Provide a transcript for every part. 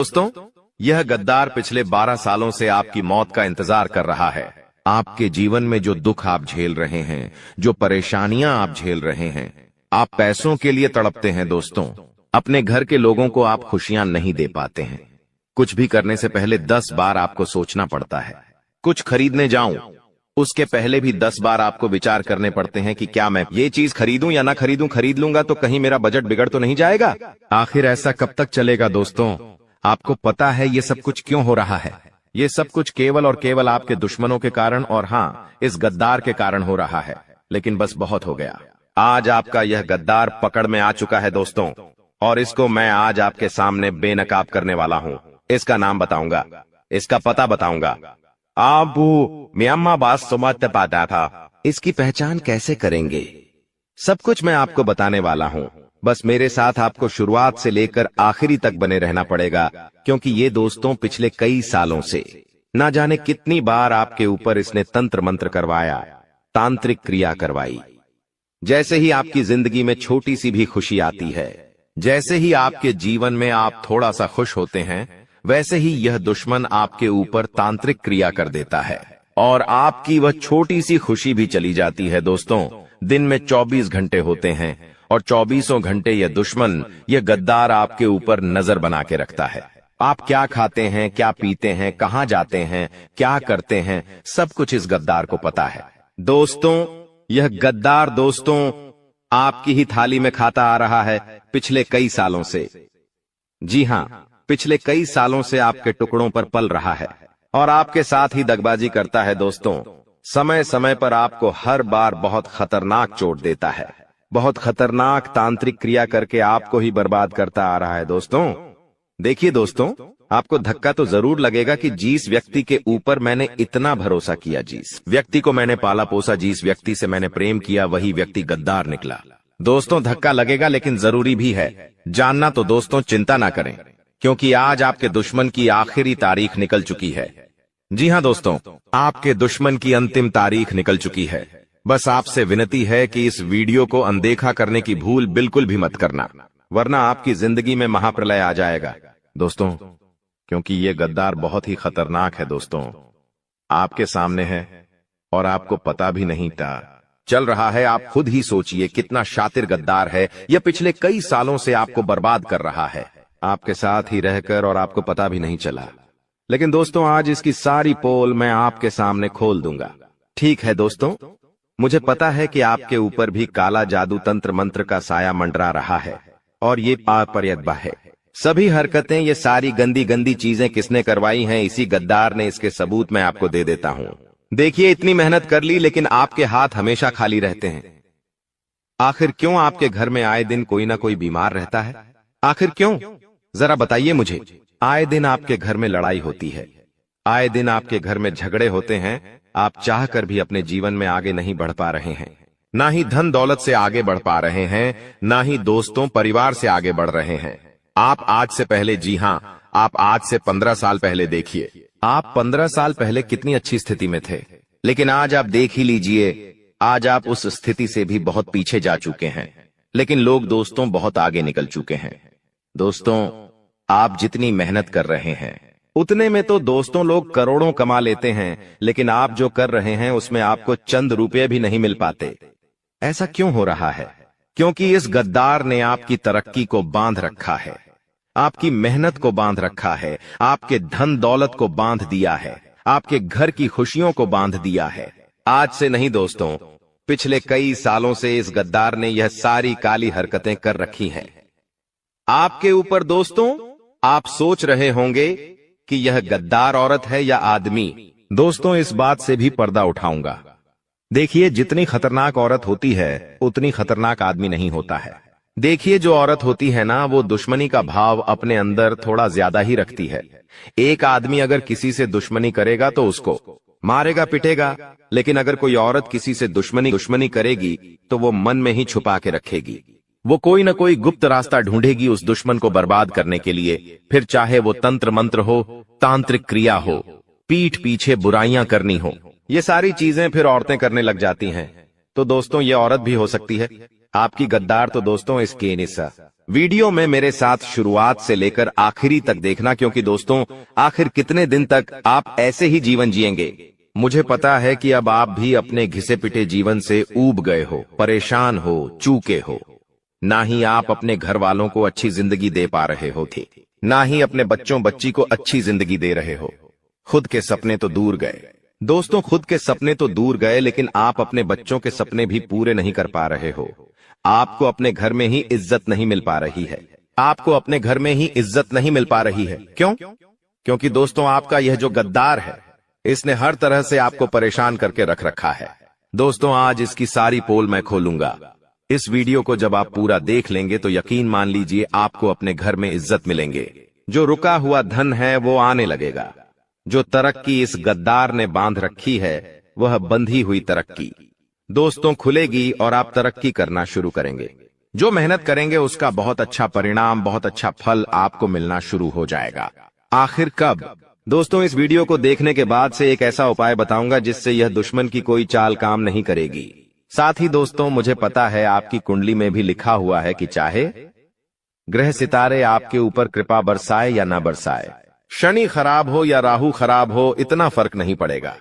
दोस्तों, यह गद्दार पिछले 12 सालों से आपकी मौत का इंतजार कर रहा है। आपके जीवन में जो दुख आप झेल रहे हैं, जो परेशानियां आप झेल रहे हैं, आप पैसों के लिए तड़पते हैं दोस्तों। अपने घर के लोगों को आप खुशियां नहीं दे पाते हैं। कुछ भी करने से पहले 10 बार आपको सोचना पड़ता है। कुछ खरीदने जाऊं, उसके पहले भी 10 बार आपको विचार करने पड़ते हैं कि क्या मैं ये चीज खरीदूं या ना खरीदूं। खरीद लूंगा तो कहीं मेरा बजट बिगड़ तो नहीं जाएगा। आखिर ऐसा कब तक चलेगा दोस्तों? आपको पता है ये सब कुछ क्यों हो रहा है? ये सब कुछ केवल और केवल आपके दुश्मनों के कारण और हाँ, इस गद्दार के कारण हो रहा है। लेकिन बस बहुत हो गया। आज आपका यह गद्दार पकड़ में आ चुका है दोस्तों, और इसको मैं आज आपके सामने बेनकाब करने वाला हूँ। इसका नाम बताऊंगा, इसका पता बताऊंगा। आबू म्यामा बास सुमत पाता था। इसकी पहचान कैसे करेंगे, सब कुछ मैं आपको बताने वाला हूँ। बस मेरे साथ आपको शुरुआत से लेकर आखिरी तक बने रहना पड़ेगा, क्योंकि ये दोस्तों पिछले कई सालों से ना जाने कितनी बार आपके ऊपर इसने तंत्र मंत्र करवाया, तांत्रिक क्रिया करवाई। जैसे ही आपकी जिंदगी में छोटी सी भी खुशी आती है, जैसे ही आपके जीवन में आप थोड़ा सा खुश होते हैं, वैसे ही यह दुश्मन आपके ऊपर तांत्रिक क्रिया कर देता है और आपकी वह छोटी सी खुशी भी चली जाती है दोस्तों। दिन में 24 घंटे होते हैं और 24 घंटे यह दुश्मन, यह गद्दार आपके ऊपर नजर बना के रखता है। आप क्या खाते हैं, क्या पीते हैं, कहां जाते हैं, क्या करते हैं, सब कुछ इस गद्दार को पता है दोस्तों। यह गद्दार दोस्तों आपकी ही थाली में खाता आ रहा है पिछले कई सालों से। जी हां, पिछले कई सालों से आपके टुकड़ों पर पल रहा है और आपके साथ ही दगबाजी करता है दोस्तों। समय समय पर आपको हर बार बहुत खतरनाक चोट देता है, बहुत खतरनाक तांत्रिक क्रिया करके आपको ही बर्बाद करता आ रहा है दोस्तों। देखिए दोस्तों, आपको धक्का तो जरूर लगेगा कि जिस व्यक्ति के ऊपर मैंने इतना भरोसा किया, जिस व्यक्ति को मैंने पाला पोसा, जिस व्यक्ति से मैंने प्रेम किया, वही व्यक्ति गद्दार निकला। दोस्तों, धक्का लगेगा लेकिन जरूरी भी है जानना। तो दोस्तों चिंता ना करें, क्योंकि आज आपके दुश्मन की आखिरी तारीख निकल चुकी है। जी हां दोस्तों, आपके दुश्मन की अंतिम तारीख निकल चुकी है। बस आपसे विनती है कि इस वीडियो को अनदेखा करने की भूल बिल्कुल भी मत करना, वरना आपकी जिंदगी में महाप्रलय आ जाएगा दोस्तों। क्योंकि ये गद्दार बहुत ही खतरनाक है दोस्तों। आपके सामने है और आपको पता भी नहीं था चल रहा है। आप खुद ही सोचिए कितना शातिर गद्दार है। यह पिछले कई सालों से आपको बर्बाद कर रहा है, आपके साथ ही रहकर, और आपको पता भी नहीं चला। लेकिन दोस्तों, आज इसकी सारी पोल मैं आपके सामने खोल दूंगा। ठीक है दोस्तों, मुझे पता है कि आपके ऊपर भी काला जादू तंत्र मंत्र का साया मंडरा रहा है और ये अपर्याप्त है। सभी हरकतें, ये सारी गंदी गंदी चीजें किसने करवाई हैं? इसी गद्दार ने। इसके सबूत मैं आपको दे देता हूं। देखिए, इतनी मेहनत कर ली लेकिन आपके हाथ हमेशा खाली रहते हैं। आखिर क्यों आपके घर में आए दिन कोई ना कोई बीमार रहता है? आखिर क्यों, जरा बताइए मुझे। आए दिन आपके घर में लड़ाई होती है, आए दिन आपके घर में झगड़े होते हैं। आप चाह कर भी अपने जीवन में आगे नहीं बढ़ पा रहे हैं, ना ही धन दौलत से आगे बढ़ पा रहे हैं, ना ही दोस्तों परिवार से आगे बढ़ रहे हैं। आप आज से पहले, जी हां, आप आज से 15 साल पहले देखिए। आप 15 साल पहले कितनी अच्छी स्थिति में थे, लेकिन आज आप देख ही लीजिए, आज आप उस स्थिति से भी बहुत पीछे जा चुके हैं। लेकिन लोग दोस्तों बहुत आगे निकल चुके हैं। दोस्तों, आप जितनी मेहनत कर रहे हैं उतने में तो दोस्तों लोग करोड़ों कमा लेते हैं, लेकिन आप जो कर रहे हैं उसमें आपको चंद रुपए भी नहीं मिल पाते। ऐसा क्यों हो रहा है? क्योंकि इस गद्दार ने आपकी तरक्की को बांध रखा है, आपकी मेहनत को बांध रखा है, आपके धन दौलत को बांध दिया है, आपके घर की खुशियों को बांध दिया है। आज से नहीं दोस्तों, पिछले कई सालों से इस गद्दार ने यह सारी काली हरकतें कर रखी हैं आपके ऊपर। दोस्तों, आप सोच रहे होंगे कि यह गद्दार औरत है या आदमी। दोस्तों, इस बात से भी पर्दा उठाऊंगा। देखिए, जितनी खतरनाक औरत होती है उतनी खतरनाक आदमी नहीं होता है। देखिए, जो औरत होती है ना, वो दुश्मनी का भाव अपने अंदर थोड़ा ज्यादा ही रखती है। एक आदमी अगर किसी से दुश्मनी करेगा तो उसको मारेगा, पिटेगा, लेकिन अगर कोई औरत किसी से दुश्मनी करेगी तो वो मन में ही छुपा के रखेगी। वो कोई ना कोई गुप्त रास्ता ढूंढेगी उस दुश्मन को बर्बाद करने के लिए। फिर चाहे वो तंत्र मंत्र हो, तांत्रिक क्रिया हो, पीठ पीछे बुराइयां करनी हो, ये सारी चीजें फिर औरतें करने लग जाती हैं। तो दोस्तों, ये औरत भी हो सकती है आपकी गद्दार। तो दोस्तों, इसके निशा वीडियो में मेरे साथ शुरुआत से लेकर आखिरी तक देखना, क्योंकि दोस्तों आखिर कितने दिन तक आप ऐसे ही जीवन जिएंगे। मुझे पता है कि अब आप भी अपने घिसे पिटे जीवन से ऊब गए हो, परेशान हो, चूके हो। ना ही आप अपने घर वालों को अच्छी जिंदगी दे पा रहे हो थे, ना ही अपने बच्चों बच्ची को अच्छी जिंदगी दे रहे हो। खुद के सपने तो दूर गए दोस्तों, खुद के सपने तो दूर गए, लेकिन आप अपने बच्चों के सपने भी पूरे नहीं कर पा रहे हो। आपको अपने घर में ही इज्जत नहीं मिल पा रही है। आपको अपने घर में ही इज्जत नहीं मिल पा रही है। क्यों? क्योंकि दोस्तों आपका यह जो गद्दार है, इसने हर तरह से आपको परेशान करके रख रखा है। दोस्तों आज इसकी सारी पोल मैं खोलूंगा। इस वीडियो को जब आप पूरा देख लेंगे तो यकीन मान लीजिए आपको अपने घर में इज्जत मिलेंगे। जो रुका हुआ धन है वो आने लगेगा। जो तरक्की इस गद्दार ने बांध रखी है वह बंधी हुई तरक्की दोस्तों खुलेगी और आप तरक्की करना शुरू करेंगे। जो मेहनत करेंगे उसका बहुत अच्छा परिणाम, बहुत अच्छा फल आपको मिलना शुरू हो जाएगा। आखिर कब? दोस्तों इस वीडियो को देखने के बाद से एक ऐसा उपाय बताऊंगा जिससे यह दुश्मन की कोई चाल काम नहीं करेगी। साथ ही दोस्तों मुझे पता है आपकी कुंडली में भी लिखा हुआ है कि चाहे ग्रह सितारे आपके ऊपर कृपा बरसाए या ना बरसाए, शनि खराब हो या राहु खराब हो, इतना फर्क नहीं पड़ेगा।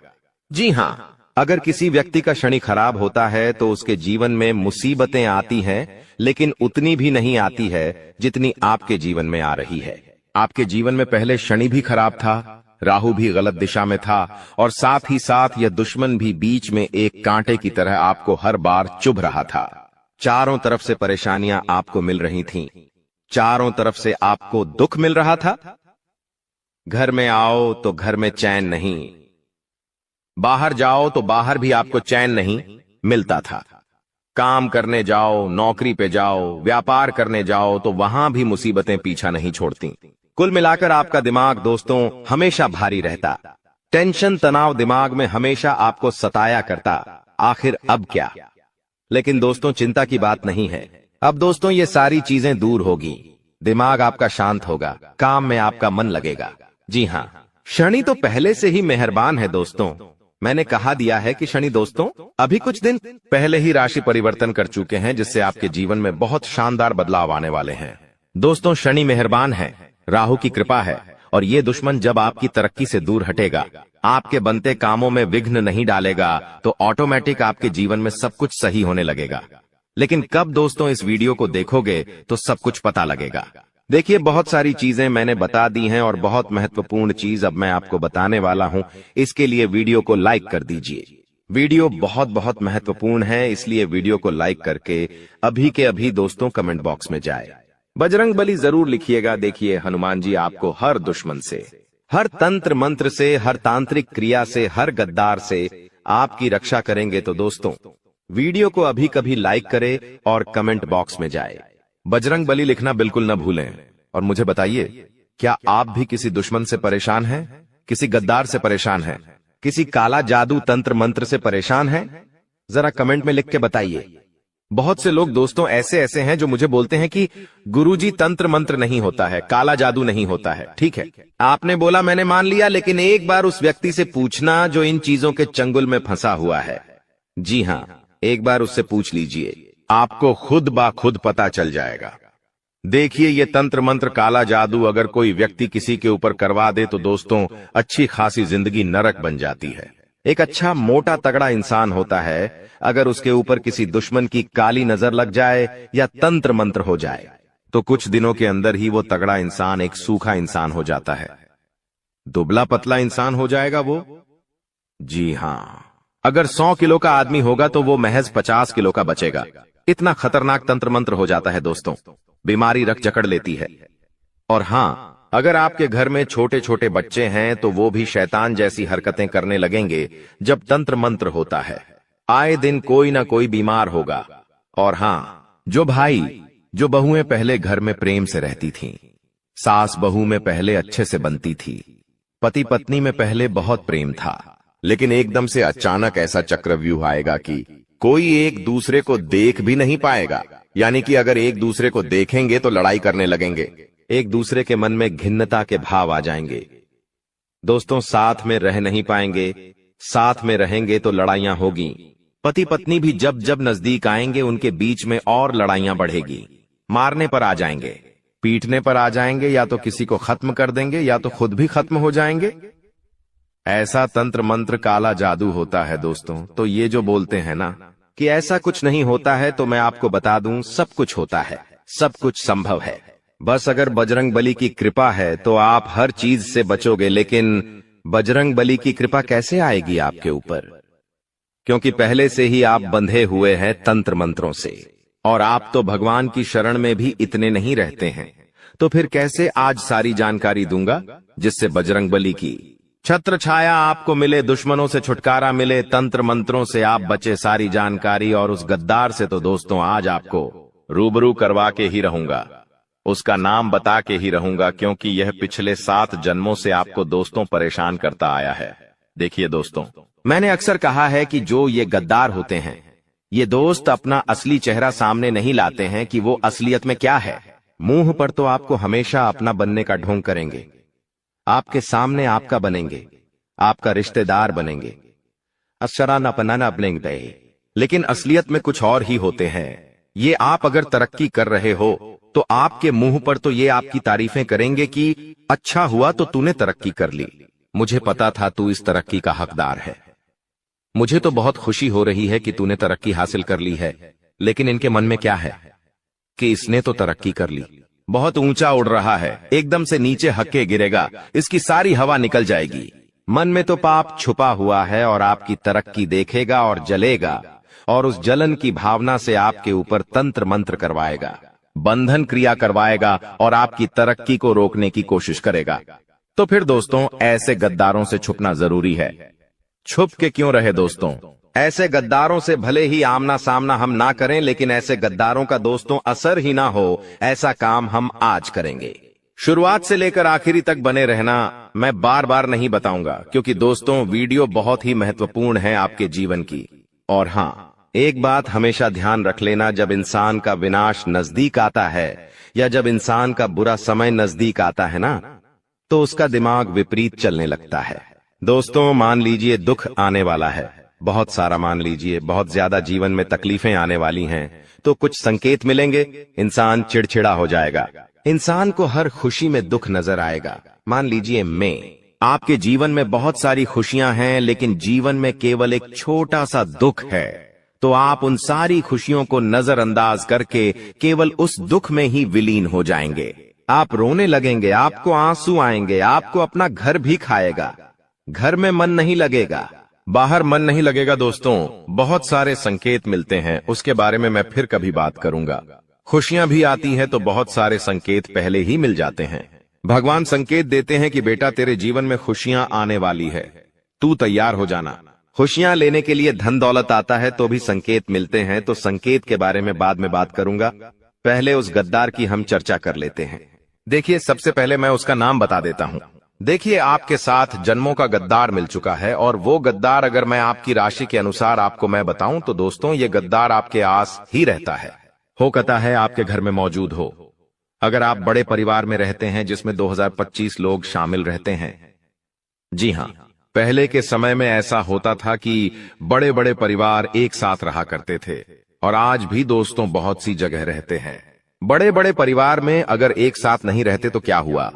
जी हां, अगर किसी व्यक्ति का शनि खराब होता है तो उसके जीवन में मुसीबतें आती हैं, लेकिन उतनी भी नहीं आती है जितनी आपके जीवन में आ रही है। आपके जीवन में पहले शनि भी खराब था, राहु भी गलत दिशा में था, और साथ ही साथ यह दुश्मन भी बीच में एक कांटे की तरह आपको हर बार चुभ रहा था। चारों तरफ से परेशानियां आपको मिल रही थीं, चारों तरफ से आपको दुख मिल रहा था। घर में आओ तो घर में चैन नहीं, बाहर जाओ तो बाहर भी आपको चैन नहीं मिलता था। काम करने जाओ, नौकरी पे जाओ, व्यापार करने जाओ तो वहां भी मुसीबतें पीछा नहीं छोड़ती। कुल मिलाकर आपका दिमाग दोस्तों हमेशा भारी रहता, टेंशन तनाव दिमाग में हमेशा आपको सताया करता। आखिर अब क्या? लेकिन दोस्तों चिंता की बात नहीं है। अब दोस्तों ये सारी चीजें दूर होगी, दिमाग आपका शांत होगा, काम में आपका मन लगेगा। जी हां, शनि तो पहले से ही मेहरबान है दोस्तों। मैंने कहा दिया है कि शनि दोस्तों अभी कुछ दिन पहले ही राशि परिवर्तन कर चुके हैं, जिससे आपके जीवन में बहुत शानदार बदलाव आने वाले हैं। दोस्तों शनि मेहरबान है, राहु की कृपा है, और ये दुश्मन जब आपकी तरक्की से दूर हटेगा, आपके बनते कामों में विघ्न नहीं डालेगा, तो ऑटोमेटिक आपके जीवन में सब कुछ सही होने लगेगा। लेकिन कब दोस्तों? इस वीडियो को देखोगे तो सब कुछ पता लगेगा। देखिए बहुत सारी चीजें मैंने बता दी हैं और बहुत महत्वपूर्ण चीज अब मैं आपको बताने वाला हूं। इसके लिए वीडियो को लाइक कर दीजिए। वीडियो बहुत बहुत महत्वपूर्ण है, इसलिए वीडियो को लाइक करके अभी के अभी दोस्तों कमेंट बॉक्स में जाए बजरंग बली जरूर लिखिएगा। देखिए हनुमान जी आपको हर दुश्मन से, हर तंत्र मंत्र से, हर तांत्रिक क्रिया से, हर गद्दार से आपकी रक्षा करेंगे। तो दोस्तों वीडियो को अभी कभी लाइक करें और कमेंट बॉक्स में जाए बजरंग बली लिखना बिल्कुल न भूलें। और मुझे बताइए, क्या आप भी किसी दुश्मन से परेशान हैं? किसी गद्दार से परेशान हैं? किसी काला जादू तंत्र मंत्र से परेशान हैं? जरा कमेंट में लिख के बताइए। बहुत से लोग दोस्तों ऐसे हैं जो मुझे बोलते हैं कि गुरुजी तंत्र मंत्र नहीं होता है, काला जादू नहीं होता है। ठीक है, आपने बोला, मैंने मान लिया, लेकिन एक बार उस व्यक्ति से पूछना जो इन चीजों के चंगुल में फंसा हुआ है। जी हां, एक बार उससे पूछ लीजिए, आपको खुद ब खुद पता चल जाएगा। देखिए ये तंत्र मंत्र काला जादू अगर कोई व्यक्ति किसी के ऊपर करवा दे तो दोस्तों अच्छी खासी जिंदगी नरक बन जाती है। एक अच्छा मोटा तगड़ा इंसान होता है, अगर उसके ऊपर किसी दुश्मन की काली नजर लग जाए या तंत्र मंत्र हो जाए तो कुछ दिनों के अंदर ही वो तगड़ा इंसान एक सूखा इंसान हो जाता है, दुबला पतला इंसान हो जाएगा वो। जी हां, अगर 100 किलो का आदमी होगा तो वो महज 50 किलो का बचेगा। इतना खतरनाक तंत्र मंत्र हो जाता है दोस्तों, बीमारी रख जकड़ लेती है। और हां, अगर आपके घर में छोटे छोटे बच्चे हैं तो वो भी शैतान जैसी हरकतें करने लगेंगे जब तंत्र मंत्र होता है। आए दिन कोई ना कोई बीमार होगा। और हां, जो भाई जो बहुएं पहले घर में प्रेम से रहती थीं, सास बहू में पहले अच्छे से बनती थी, पति पत्नी में पहले बहुत प्रेम था, लेकिन एकदम से अचानक ऐसा चक्रव्यूह आएगा कि कोई एक दूसरे को देख भी नहीं पाएगा। यानी कि अगर एक दूसरे को देखेंगे तो लड़ाई करने लगेंगे, एक दूसरे के मन में घिन्नता के भाव आ जाएंगे। दोस्तों साथ में रह नहीं पाएंगे, साथ में रहेंगे तो लड़ाइयां होगी। पति पत्नी भी जब जब नजदीक आएंगे उनके बीच में और लड़ाइयां बढ़ेगी। मारने पर आ जाएंगे, पीटने पर आ जाएंगे, या तो किसी को खत्म कर देंगे या तो खुद भी खत्म हो जाएंगे। ऐसा तंत्र मंत्र काला जादू होता है दोस्तों। तो ये जो बोलते हैं ना कि ऐसा कुछ नहीं होता है, तो मैं आपको बता दूं सब कुछ होता है, सब कुछ संभव है। बस अगर बजरंग बली की कृपा है तो आप हर चीज से बचोगे। लेकिन बजरंग बली की कृपा कैसे आएगी आपके ऊपर? क्योंकि पहले से ही आप बंधे हुए हैं तंत्र मंत्रों से, और आप तो भगवान की शरण में भी इतने नहीं रहते हैं। तो फिर कैसे आज सारी जानकारी दूंगा जिससे बजरंग बली की छत्र छाया आपको मिले, दुश्मनों से छुटकारा मिले, तंत्र मंत्रों से आप बचे, सारी जानकारी। और उस गद्दार से तो दोस्तों आज आपको रूबरू करवा के ही रहूंगा, उसका नाम बता के ही रहूंगा, क्योंकि यह पिछले 7 जन्मों से आपको दोस्तों परेशान करता आया है। देखिए दोस्तों, मैंने अक्सर कहा है कि जो ये गद्दार होते हैं, ये दोस्त अपना असली चेहरा सामने नहीं लाते हैं कि वो असलियत में क्या है। मुंह पर तो आपको हमेशा अपना बनने का ढोंग करेंगे, आपके सामने आपका बनेंगे, आपका रिश्तेदार बनेंगे, अशराना पनाना बनेंगे, लेकिन असलियत में कुछ और ही होते हैं। ये आप अगर तरक्की कर रहे हो तो आपके मुंह पर तो ये आपकी तारीफें करेंगे कि अच्छा हुआ तो तूने तरक्की कर ली, मुझे पता था तू इस तरक्की का हकदार है, मुझे तो बहुत खुशी हो रही है कि तूने तरक्की हासिल कर ली है। लेकिन इनके मन में क्या है कि इसने तो तरक्की कर ली, बहुत ऊंचा उड़ रहा है, एकदम से नीचे हक्के गिरेगा, इसकी सारी हवा निकल जाएगी। मन में तो पाप छुपा हुआ है और आपकी तरक्की देखेगा और जलेगा, और उस जलन की भावना से आपके ऊपर तंत्र मंत्र करवाएगा, बंधन क्रिया करवाएगा और आपकी तरक्की को रोकने की कोशिश करेगा। तो फिर दोस्तों, ऐसे गद्दारों से छुपना जरूरी है। छुप के क्यों रहे दोस्तों? ऐसे गद्दारों से भले ही आमना सामना हम ना करें, लेकिन ऐसे गद्दारों का दोस्तों असर ही ना हो, ऐसा काम हम आज करेंगे। शुरुआत से लेकर आखिरी तक बने रहना। मैं बार बार नहीं बताऊंगा, क्योंकि दोस्तों वीडियो बहुत ही महत्वपूर्ण है आपके जीवन की। और हाँ, एक बात हमेशा ध्यान रख लेना, जब इंसान का विनाश नजदीक आता है या जब इंसान का बुरा समय नजदीक आता है ना, तो उसका दिमाग विपरीत चलने लगता है। दोस्तों मान लीजिए दुख आने वाला है, बहुत सारा मान लीजिए, बहुत ज्यादा जीवन में तकलीफें आने वाली हैं, तो कुछ संकेत मिलेंगे, इंसान चिड़चिड़ा हो जाएगा, इंसान को हर खुशी में दुख नजर आएगा। मान लीजिए आपके जीवन में बहुत सारी खुशियां हैं, लेकिन जीवन में केवल एक छोटा सा दुख है, तो आप उन सारी खुशियों को नजरअंदाज करके केवल उस दुख में ही विलीन हो जाएंगे। आप रोने लगेंगे, आपको आंसू आएंगे, आपको अपना घर भी खाएगा, घर में मन नहीं लगेगा, बाहर मन नहीं लगेगा। दोस्तों बहुत सारे संकेत मिलते हैं, उसके बारे में मैं फिर कभी बात करूंगा। खुशियां भी आती हैं तो बहुत सारे संकेत पहले ही मिल जाते हैं। भगवान संकेत देते हैं कि बेटा तेरे जीवन में खुशियां आने वाली है, तू तैयार हो जाना। खुशियां लेने के लिए धन दौलत आता है तो भी संकेत मिलते हैं, तो संकेत के बारे में बाद में बात करूंगा। पहले उस गद्दार की हम चर्चा कर लेते हैं। देखिए, सबसे पहले मैं उसका नाम बता देता हूं। देखिए, आपके साथ जन्मों का गद्दार मिल चुका है, और वो गद्दार अगर मैं आपकी राशि के अनुसार आपको मैं बताऊं तो दोस्तों, ये गद्दार आपके आस ही रहता है, होता है आपके घर में मौजूद हो। अगर आप बड़े परिवार में रहते हैं जिसमें 2025 लोग शामिल रहते हैं, जी हां, पहले के समय में ऐसा होता था कि बड़े बड़े परिवार एक साथ रहा करते थे, और आज भी दोस्तों बहुत सी जगह रहते हैं। बड़े बड़े परिवार में अगर एक साथ नहीं रहते तो क्या हुआ,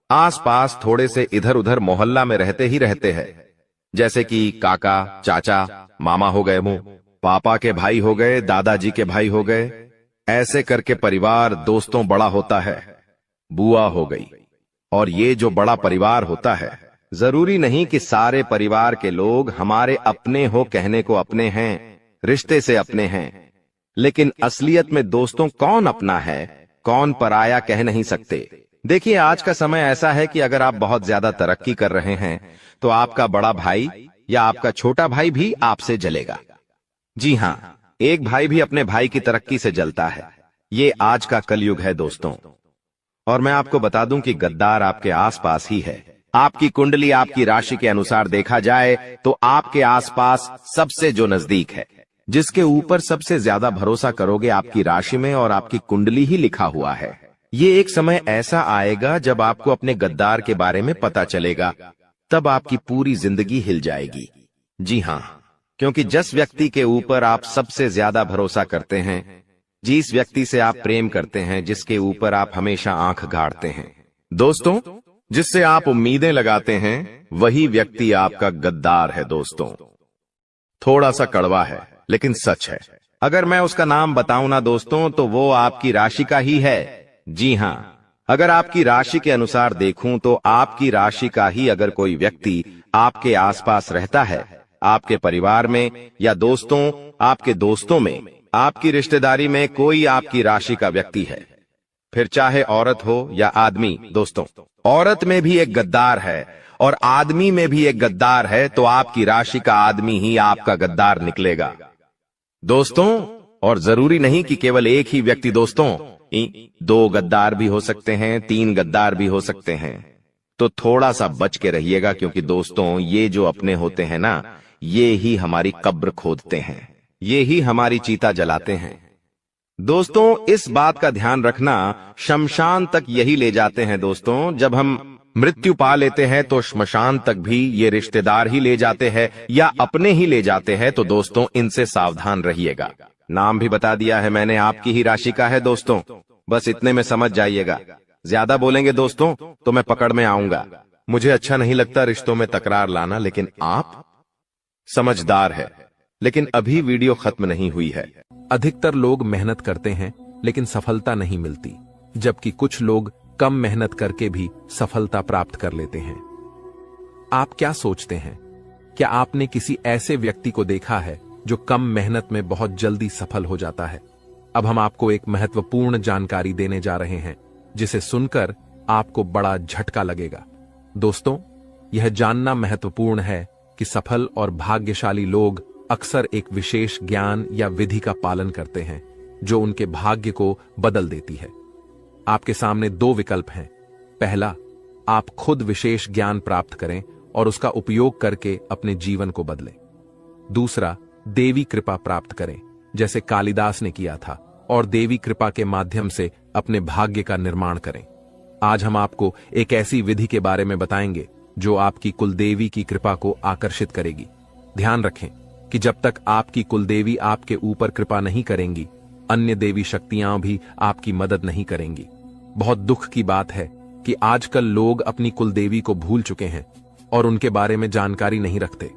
आसपास थोड़े से इधर उधर मोहल्ला में रहते ही रहते हैं, जैसे कि काका, चाचा, मामा हो गए, पापा के भाई हो गए, दादाजी के भाई हो गए, ऐसे करके परिवार दोस्तों बड़ा होता है। बुआ हो गई, और ये जो बड़ा परिवार होता है, जरूरी नहीं कि सारे परिवार के लोग हमारे अपने हो, कहने को अपने हैं, रिश्ते से अपने हैं, लेकिन असलियत में दोस्तों कौन अपना है कौन पराया कह नहीं सकते। देखिए, आज का समय ऐसा है कि अगर आप बहुत ज्यादा तरक्की कर रहे हैं तो आपका बड़ा भाई या आपका छोटा भाई भी आपसे जलेगा। जी हां, एक भाई भी अपने भाई की तरक्की से जलता है। ये आज का कलयुग है दोस्तों। और मैं आपको बता दूं कि गद्दार आपके आसपास ही है। आपकी कुंडली, आपकी राशि के अनुसार देखा जाए तो आपके आसपास सबसे जो नजदीक है, जिसके ऊपर सबसे ज्यादा भरोसा करोगे, आपकी राशि में और आपकी कुंडली ही लिखा हुआ है। ये एक समय ऐसा आएगा जब आपको अपने गद्दार के बारे में पता चलेगा, तब आपकी पूरी जिंदगी हिल जाएगी। जी हां, क्योंकि जिस व्यक्ति के ऊपर आप सबसे ज्यादा भरोसा करते हैं, जिस व्यक्ति से आप प्रेम करते हैं, जिसके ऊपर आप हमेशा आंख गाड़ते हैं। दोस्तों, जिससे आप उम्मीदें लगाते हैं, वही व्यक्ति आपका गद्दार है। दोस्तों, थोड़ा सा कड़वा है लेकिन सच है। अगर मैं उसका नाम बताऊं ना दोस्तों, तो वो आपकी राशि का ही है। जी हां, अगर आपकी राशि के अनुसार देखूं तो आपकी राशि का ही अगर कोई व्यक्ति आपके आसपास रहता है, आपके परिवार में या दोस्तों, आपके दोस्तों में, आपकी रिश्तेदारी में कोई आपकी राशि का व्यक्ति है, फिर चाहे औरत हो या आदमी। दोस्तों, औरत में भी एक गद्दार है और आदमी में भी एक गद्दार है, तो आपकी राशि का आदमी ही आपका गद्दार निकलेगा। दोस्तों, और जरूरी नहीं कि केवल एक ही व्यक्ति। दोस्तों, 2 गद्दार भी हो सकते हैं, 3 गद्दार भी हो सकते हैं। तो थोड़ा सा बच के रहिएगा, क्योंकि दोस्तों, ये जो अपने होते हैं ना, ये ही हमारी कब्र खोदते हैं, ये ही हमारी चीता जलाते हैं। दोस्तों, इस बात का ध्यान रखना, शमशान तक यही ले जाते हैं। दोस्तों, जब हम मृत्यु पा लेते हैं तो श्मशान तक भी ये रिश्तेदार ही ले जाते हैं या अपने ही ले जाते हैं। तो दोस्तों, इनसे सावधान रहिएगा। नाम भी बता दिया है मैंने, आपकी ही राशि का है। दोस्तों, बस इतने में समझ जाइएगा। ज्यादा बोलेंगे दोस्तों तो मैं पकड़ में आऊंगा। मुझे अच्छा नहीं लगता रिश्तों में तकरार लाना, लेकिन आप समझदार है। लेकिन अभी वीडियो खत्म नहीं हुई है। अधिकतर लोग मेहनत करते हैं लेकिन सफलता नहीं मिलती, जबकि कुछ लोग कम मेहनत करके भी सफलता प्राप्त कर लेते हैं। आप क्या सोचते हैं? क्या आपने किसी ऐसे व्यक्ति को देखा है जो कम मेहनत में बहुत जल्दी सफल हो जाता है? अब हम आपको एक महत्वपूर्ण जानकारी देने जा रहे हैं, जिसे सुनकर आपको बड़ा झटका लगेगा। दोस्तों, यह जानना महत्वपूर्ण है कि सफल और भाग्यशाली लोग अक्सर एक विशेष ज्ञान या विधि का पालन करते हैं, जो उनके भाग्य को बदल देती है। आपके सामने 2 विकल्प हैं। पहला, आप खुद विशेष ज्ञान प्राप्त करें और उसका उपयोग करके अपने जीवन को बदलें। दूसरा, देवी कृपा प्राप्त करें, जैसे कालिदास ने किया था, और देवी कृपा के माध्यम से अपने भाग्य का निर्माण करें। आज हम आपको एक ऐसी विधि के बारे में बताएंगे जो आपकी कुलदेवी की कृपा को आकर्षित करेगी। ध्यान रखें कि जब तक आपकी कुलदेवी आपके ऊपर कृपा नहीं करेंगी, अन्य देवी शक्तियां भी आपकी मदद नहीं करेंगी। बहुत दुख की बात है कि आजकल लोग अपनी कुलदेवी को भूल चुके हैं और उनके बारे में जानकारी नहीं रखते।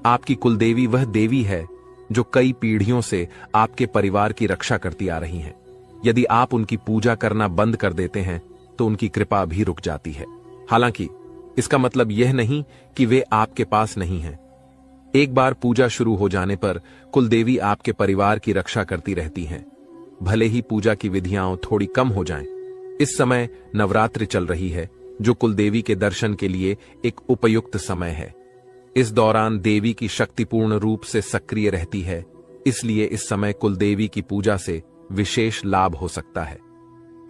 आपकी कुलदेवी वह देवी है जो कई पीढ़ियों से आपके परिवार की रक्षा करती आ रही हैं। यदि आप उनकी पूजा करना बंद कर देते हैं तो उनकी कृपा भी रुक जाती है। हालांकि इसका मतलब यह नहीं कि वे आपके पास नहीं हैं। एक बार पूजा शुरू हो जाने पर कुलदेवी आपके परिवार की रक्षा करती रहती हैं, भले ही पूजा की विधियां थोड़ी कम हो जाएं। इस समय नवरात्रि चल रही है, जो कुलदेवी के दर्शन के लिए एक उपयुक्त समय है। इस दौरान देवी की शक्ति पूर्ण रूप से सक्रिय रहती है, इसलिए इस समय कुलदेवी की पूजा से विशेष लाभ हो सकता है।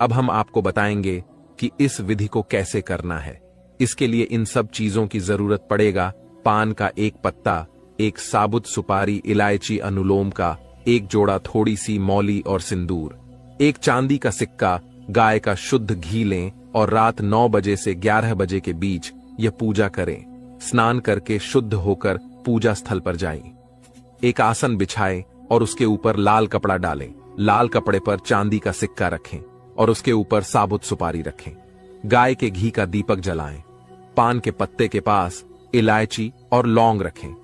अब हम आपको बताएंगे कि इस विधि को कैसे करना है। इसके लिए इन सब चीजों की जरूरत पड़ेगा: पान का 1 पत्ता, 1 साबुत सुपारी, इलायची, अनुलोम का 1 जोड़ा, थोड़ी सी मौली और सिंदूर, 1 चांदी का सिक्का, गाय का शुद्ध घी लें और रात 9 बजे से 11 बजे के बीच यह पूजा करें। स्नान करके शुद्ध होकर पूजा स्थल पर जाएं। एक आसन बिछाएं और उसके ऊपर लाल कपड़ा डालें। लाल कपड़े पर चांदी का सिक्का रखें और उसके ऊपर साबुत सुपारी रखें। गाय के घी का दीपक जलाएं। पान के पत्ते के पास इलायची और लौंग रखें।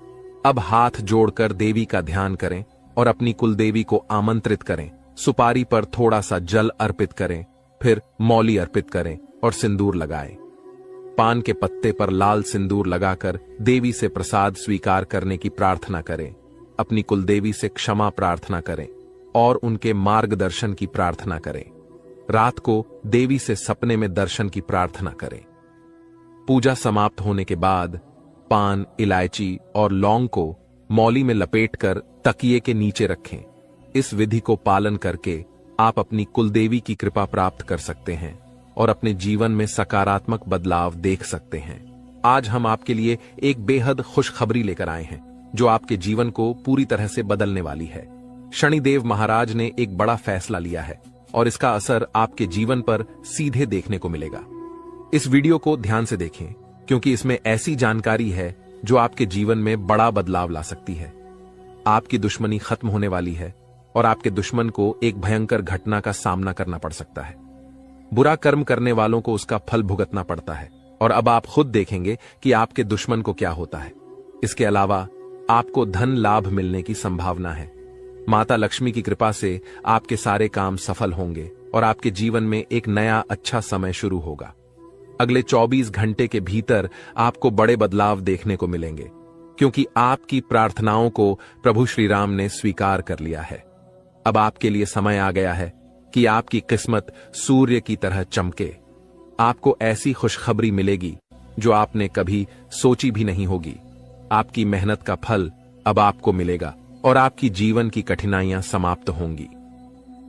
अब हाथ जोड़कर देवी का ध्यान करें और अपनी कुलदेवी को आमंत्रित करें। सुपारी पर थोड़ा सा जल अर्पित करें, फिर मौली अर्पित करें और सिंदूर लगाएं। पान के पत्ते पर लाल सिंदूर लगाकर देवी से प्रसाद स्वीकार करने की प्रार्थना करें। अपनी कुलदेवी से क्षमा प्रार्थना करें और उनके मार्गदर्शन की प्रार्थना करें। रात को देवी से सपने में दर्शन की प्रार्थना करें। पूजा समाप्त होने के बाद पान, इलायची और लौंग को मौली में लपेटकर तकिए के नीचे रखें। इस विधि को पालन करके आप अपनी कुलदेवी की कृपा प्राप्त कर सकते हैं और अपने जीवन में सकारात्मक बदलाव देख सकते हैं। आज हम आपके लिए एक बेहद खुशखबरी लेकर आए हैं, जो आपके जीवन को पूरी तरह से बदलने वाली है। शनिदेव महाराज ने एक बड़ा फैसला लिया है और इसका असर आपके जीवन पर सीधे देखने को मिलेगा। इस वीडियो को ध्यान से देखें, क्योंकि इसमें ऐसी जानकारी है जो आपके जीवन में बड़ा बदलाव ला सकती है। आपकी दुश्मनी खत्म होने वाली है और आपके दुश्मन को एक भयंकर घटना का सामना करना पड़ सकता है। बुरा कर्म करने वालों को उसका फल भुगतना पड़ता है और अब आप खुद देखेंगे कि आपके दुश्मन को क्या होता है। इसके अलावा आपको धन लाभ मिलने की संभावना है। माता लक्ष्मी की कृपा से आपके सारे काम सफल होंगे और आपके जीवन में एक नया अच्छा समय शुरू होगा। अगले 24 घंटे के भीतर आपको बड़े बदलाव देखने को मिलेंगे, क्योंकि आपकी प्रार्थनाओं को प्रभु श्री राम ने स्वीकार कर लिया है। अब आपके लिए समय आ गया है कि आपकी किस्मत सूर्य की तरह चमके। आपको ऐसी खुशखबरी मिलेगी जो आपने कभी सोची भी नहीं होगी। आपकी मेहनत का फल अब आपको मिलेगा और आपकी जीवन की कठिनाइयां समाप्त होंगी।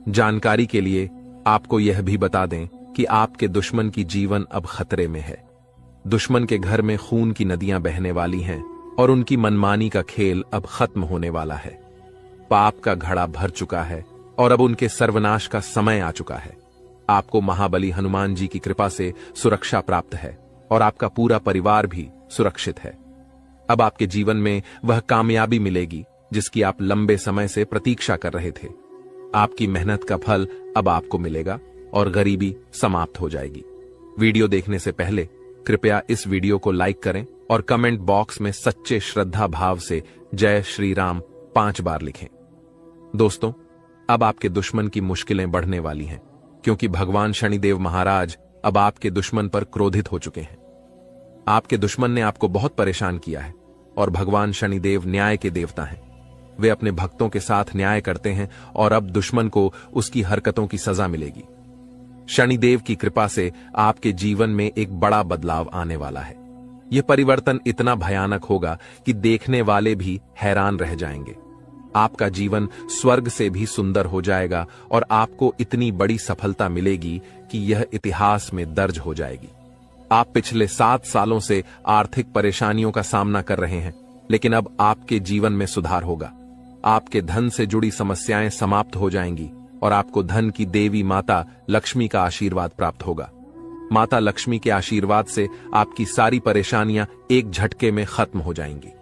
जानकारी के लिए आपको यह भी बता दें कि आपके दुश्मन की जीवन अब खतरे में है। दुश्मन के घर में खून की नदियां बहने वाली हैं और उनकी मनमानी का खेल अब खत्म होने वाला है। पाप का घड़ा भर चुका है और अब उनके सर्वनाश का समय आ चुका है। आपको महाबली हनुमान जी की कृपा से सुरक्षा प्राप्त है और आपका पूरा परिवार भी सुरक्षित है। अब आपके जीवन में वह कामयाबी मिलेगी जिसकी आप लंबे समय से प्रतीक्षा कर रहे थे। आपकी मेहनत का फल अब आपको मिलेगा और गरीबी समाप्त हो जाएगी। वीडियो देखने से पहले कृपया इस वीडियो को लाइक करें और कमेंट बॉक्स में सच्चे श्रद्धा भाव से जय श्री राम 5 बार लिखें। दोस्तों, अब आपके दुश्मन की मुश्किलें बढ़ने वाली हैं, क्योंकि भगवान शनिदेव महाराज अब आपके दुश्मन पर क्रोधित हो चुके हैं। आपके दुश्मन ने आपको बहुत परेशान किया है और भगवान शनिदेव न्याय के देवता हैं। वे अपने भक्तों के साथ न्याय करते हैं और अब दुश्मन को उसकी हरकतों की सजा मिलेगी। शनिदेव की कृपा से आपके जीवन में एक बड़ा बदलाव आने वाला है। यह परिवर्तन इतना भयानक होगा कि देखने वाले भी हैरान रह जाएंगे। आपका जीवन स्वर्ग से भी सुंदर हो जाएगा और आपको इतनी बड़ी सफलता मिलेगी कि यह इतिहास में दर्ज हो जाएगी। आप पिछले 7 सालों से आर्थिक परेशानियों का सामना कर रहे हैं, लेकिन अब आपके जीवन में सुधार होगा। आपके धन से जुड़ी समस्याएं समाप्त हो जाएंगी और आपको धन की देवी माता लक्ष्मी का आशीर्वाद प्राप्त होगा। माता लक्ष्मी के आशीर्वाद से आपकी सारी परेशानियां एक झटके में खत्म हो जाएंगी।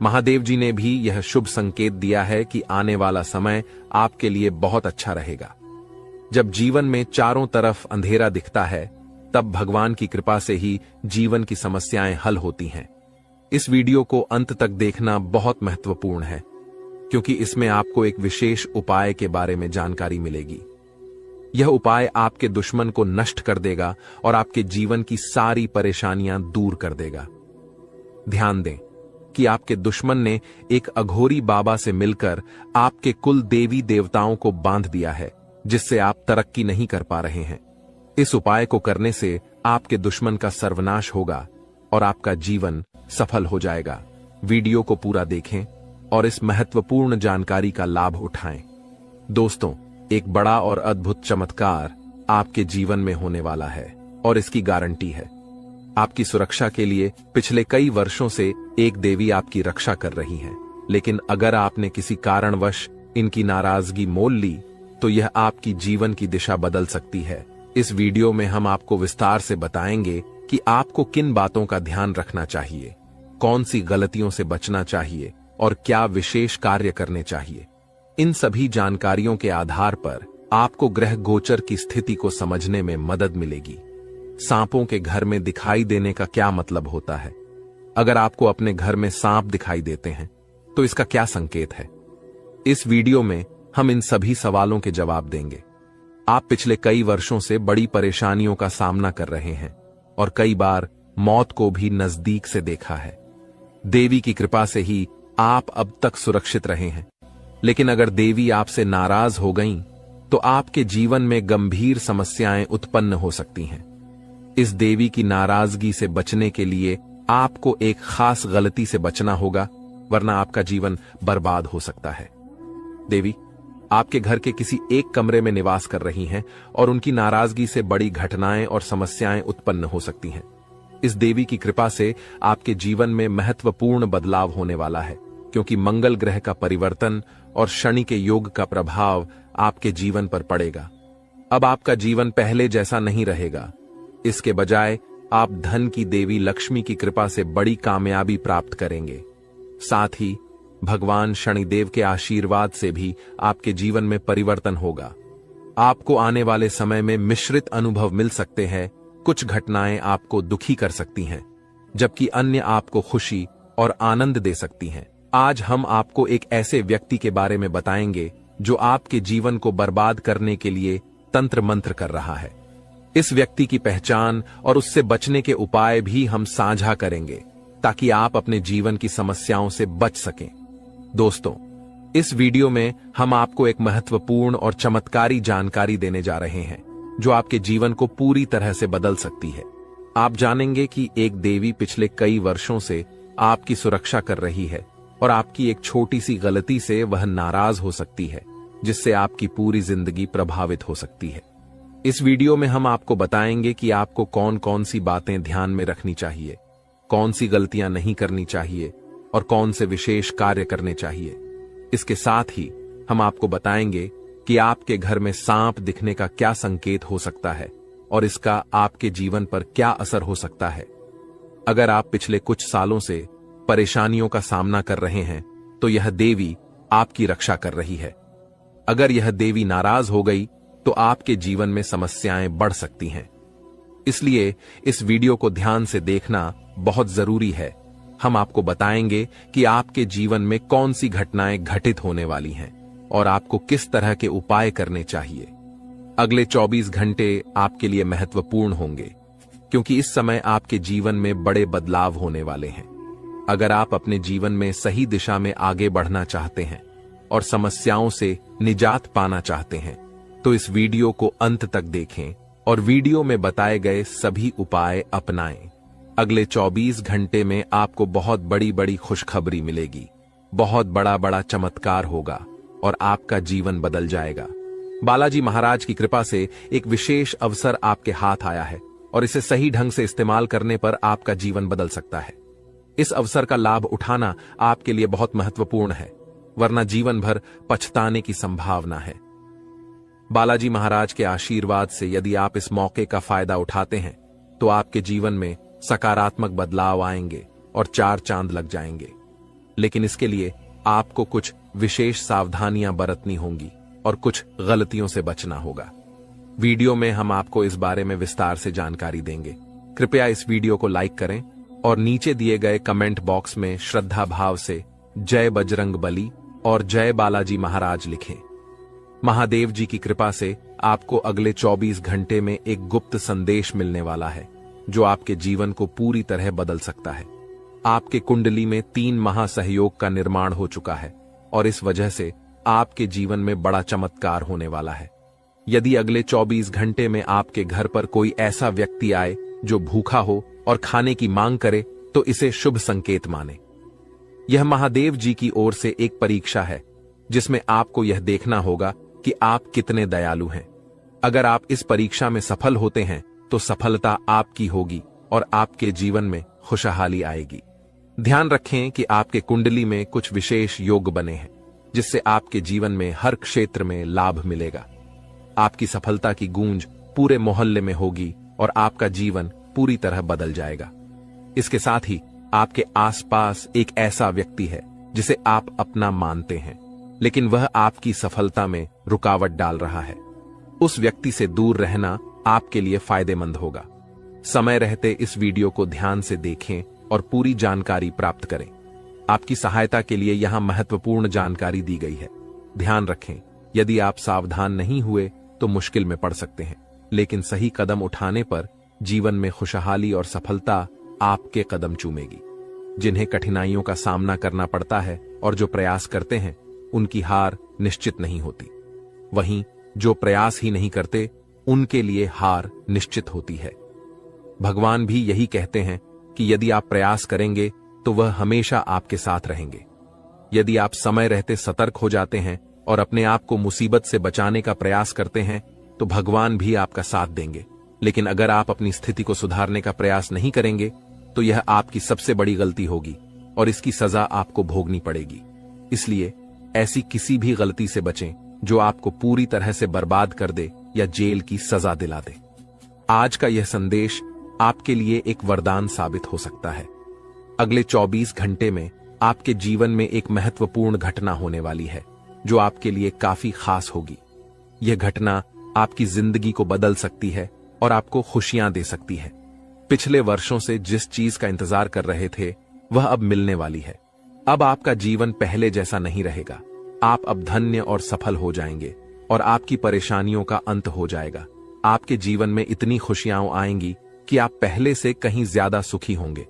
महादेव जी ने भी यह शुभ संकेत दिया है कि आने वाला समय आपके लिए बहुत अच्छा रहेगा। जब जीवन में चारों तरफ अंधेरा दिखता है, तब भगवान की कृपा से ही जीवन की समस्याएं हल होती हैं। इस वीडियो को अंत तक देखना बहुत महत्वपूर्ण है, क्योंकि इसमें आपको एक विशेष उपाय के बारे में जानकारी मिलेगी। यह उपाय आपके दुश्मन को नष्ट कर देगा और आपके जीवन की सारी परेशानियां दूर कर देगा। ध्यान दें कि आपके दुश्मन ने एक अघोरी बाबा से मिलकर आपके कुल देवी देवताओं को बांध दिया है, जिससे आप तरक्की नहीं कर पा रहे हैं। इस उपाय को करने से आपके दुश्मन का सर्वनाश होगा और आपका जीवन सफल हो जाएगा। वीडियो को पूरा देखें और इस महत्वपूर्ण जानकारी का लाभ उठाएं। दोस्तों, एक बड़ा और अद्भुत चमत्कार आपके जीवन में होने वाला है और इसकी गारंटी है। आपकी सुरक्षा के लिए पिछले कई वर्षों से एक देवी आपकी रक्षा कर रही है, लेकिन अगर आपने किसी कारणवश इनकी नाराजगी मोल ली तो यह आपकी जीवन की दिशा बदल सकती है। इस वीडियो में हम आपको विस्तार से बताएंगे कि आपको किन बातों का ध्यान रखना चाहिए, कौन सी गलतियों से बचना चाहिए और क्या विशेष कार्य करने चाहिए। इन सभी जानकारियों के आधार पर आपको ग्रह गोचर की स्थिति को समझने में मदद मिलेगी। सांपों के घर में दिखाई देने का क्या मतलब होता है? अगर आपको अपने घर में सांप दिखाई देते हैं तो इसका क्या संकेत है? इस वीडियो में हम इन सभी सवालों के जवाब देंगे। आप पिछले कई वर्षों से बड़ी परेशानियों का सामना कर रहे हैं और कई बार मौत को भी नजदीक से देखा है। देवी की कृपा से ही आप अब तक सुरक्षित रहे हैं, लेकिन अगर देवी आपसे नाराज हो गईं, तो आपके जीवन में गंभीर समस्याएं उत्पन्न हो सकती हैं। इस देवी की नाराजगी से बचने के लिए आपको एक खास गलती से बचना होगा, वरना आपका जीवन बर्बाद हो सकता है। देवी आपके घर के किसी एक कमरे में निवास कर रही हैं और उनकी नाराजगी से बड़ी घटनाएं और समस्याएं उत्पन्न हो सकती हैं। इस देवी की कृपा से आपके जीवन में महत्वपूर्ण बदलाव होने वाला है, क्योंकि मंगल ग्रह का परिवर्तन और शनि के योग का प्रभाव आपके जीवन पर पड़ेगा। अब आपका जीवन पहले जैसा नहीं रहेगा। इसके बजाय आप धन की देवी लक्ष्मी की कृपा से बड़ी कामयाबी प्राप्त करेंगे। साथ ही भगवान शनिदेव के आशीर्वाद से भी आपके जीवन में परिवर्तन होगा। आपको आने वाले समय में मिश्रित अनुभव मिल सकते हैं। कुछ घटनाएं आपको दुखी कर सकती हैं, जबकि अन्य आपको खुशी और आनंद दे सकती हैं। आज हम आपको एक ऐसे व्यक्ति के बारे में बताएंगे जो आपके जीवन को बर्बाद करने के लिए तंत्र मंत्र कर रहा है। इस व्यक्ति की पहचान और उससे बचने के उपाय भी हम साझा करेंगे, ताकि आप अपने जीवन की समस्याओं से बच सकें। दोस्तों, इस वीडियो में हम आपको एक महत्वपूर्ण और चमत्कारी जानकारी देने जा रहे हैं, जो आपके जीवन को पूरी तरह से बदल सकती है। आप जानेंगे कि एक देवी पिछले कई वर्षों से आपकी सुरक्षा कर रही है और आपकी एक छोटी सी गलती से वह नाराज हो सकती है, जिससे आपकी पूरी जिंदगी प्रभावित हो सकती है। इस वीडियो में हम आपको बताएंगे कि आपको कौन कौन सी बातें ध्यान में रखनी चाहिए, कौन सी गलतियां नहीं करनी चाहिए और कौन से विशेष कार्य करने चाहिए। इसके साथ ही हम आपको बताएंगे कि आपके घर में सांप दिखने का क्या संकेत हो सकता है और इसका आपके जीवन पर क्या असर हो सकता है। अगर आप पिछले कुछ सालों से परेशानियों का सामना कर रहे हैं, तो यह देवी आपकी रक्षा कर रही है। अगर यह देवी नाराज हो गई तो आपके जीवन में समस्याएं बढ़ सकती हैं। इसलिए इस वीडियो को ध्यान से देखना बहुत जरूरी है। हम आपको बताएंगे कि आपके जीवन में कौन सी घटनाएं घटित होने वाली हैं और आपको किस तरह के उपाय करने चाहिए। अगले 24 घंटे आपके लिए महत्वपूर्ण होंगे, क्योंकि इस समय आपके जीवन में बड़े बदलाव होने वाले हैं। अगर आप अपने जीवन में सही दिशा में आगे बढ़ना चाहते हैं और समस्याओं से निजात पाना चाहते हैं, तो इस वीडियो को अंत तक देखें और वीडियो में बताए गए सभी उपाय अपनाएं। अगले 24 घंटे में आपको बहुत बड़ी बड़ी खुशखबरी मिलेगी, बहुत बड़ा बड़ा चमत्कार होगा और आपका जीवन बदल जाएगा। बालाजी महाराज की कृपा से एक विशेष अवसर आपके हाथ आया है और इसे सही ढंग से इस्तेमाल करने पर आपका जीवन बदल सकता है। इस अवसर का लाभ उठाना आपके लिए बहुत महत्वपूर्ण है, वरना जीवन भर पछताने की संभावना है। बालाजी महाराज के आशीर्वाद से यदि आप इस मौके का फायदा उठाते हैं, तो आपके जीवन में सकारात्मक बदलाव आएंगे और 4 चांद लग जाएंगे। लेकिन इसके लिए आपको कुछ विशेष सावधानियां बरतनी होंगी और कुछ गलतियों से बचना होगा। वीडियो में हम आपको इस बारे में विस्तार से जानकारी देंगे। कृपया इस वीडियो को लाइक करें और नीचे दिए गए कमेंट बॉक्स में श्रद्धा भाव से जय बजरंग बली और जय बालाजी महाराज लिखें। महादेव जी की कृपा से आपको अगले 24 घंटे में एक गुप्त संदेश मिलने वाला है, जो आपके जीवन को पूरी तरह बदल सकता है। आपके कुंडली में 3 महासहयोग का निर्माण हो चुका है और इस वजह से आपके जीवन में बड़ा चमत्कार होने वाला है। यदि अगले 24 घंटे में आपके घर पर कोई ऐसा व्यक्ति आए जो भूखा हो और खाने की मांग करे, तो इसे शुभ संकेत माने। यह महादेव जी की ओर से एक परीक्षा है, जिसमें आपको यह देखना होगा कि आप कितने दयालु हैं। अगर आप इस परीक्षा में सफल होते हैं, तो सफलता आपकी होगी और आपके जीवन में खुशहाली आएगी। ध्यान रखें कि आपके कुंडली में कुछ विशेष योग बने हैं, जिससे आपके जीवन में हर क्षेत्र में लाभ मिलेगा। आपकी सफलता की गूंज पूरे मोहल्ले में होगी और आपका जीवन पूरी तरह बदल जाएगा। इसके साथ ही आपके आसपास एक ऐसा व्यक्ति है जिसे आप अपना मानते हैं, लेकिन वह आपकी सफलता में रुकावट डाल रहा है। उस व्यक्ति से दूर रहना आपके लिए फायदेमंद होगा। समय रहते इस वीडियो को ध्यान से देखें और पूरी जानकारी प्राप्त करें। आपकी सहायता के लिए यहां महत्वपूर्ण जानकारी दी गई है। ध्यान रखें, यदि आप सावधान नहीं हुए तो मुश्किल में पड़ सकते हैं, लेकिन सही कदम उठाने पर जीवन में खुशहाली और सफलता आपके कदम चूमेगी। जिन्हें कठिनाइयों का सामना करना पड़ता है और जो प्रयास करते हैं, उनकी हार निश्चित नहीं होती। वहीं जो प्रयास ही नहीं करते, उनके लिए हार निश्चित होती है। भगवान भी यही कहते हैं कि यदि आप प्रयास करेंगे तो वह हमेशा आपके साथ रहेंगे। यदि आप समय रहते सतर्क हो जाते हैं और अपने आप को मुसीबत से बचाने का प्रयास करते हैं, तो भगवान भी आपका साथ देंगे। लेकिन अगर आप अपनी स्थिति को सुधारने का प्रयास नहीं करेंगे, तो यह आपकी सबसे बड़ी गलती होगी और इसकी सजा आपको भोगनी पड़ेगी। इसलिए ऐसी किसी भी गलती से बचें जो आपको पूरी तरह से बर्बाद कर दे या जेल की सजा दिला दे। आज का यह संदेश आपके लिए एक वरदान साबित हो सकता है। अगले 24 घंटे में आपके जीवन में एक महत्वपूर्ण घटना होने वाली है जो आपके लिए काफी खास होगी। यह घटना आपकी जिंदगी को बदल सकती है और आपको खुशियां दे सकती है। पिछले वर्षों से जिस चीज का इंतजार कर रहे थे वह अब मिलने वाली है। अब आपका जीवन पहले जैसा नहीं रहेगा। आप अब धन्य और सफल हो जाएंगे और आपकी परेशानियों का अंत हो जाएगा। आपके जीवन में इतनी खुशियां आएंगी कि आप पहले से कहीं ज्यादा सुखी होंगे।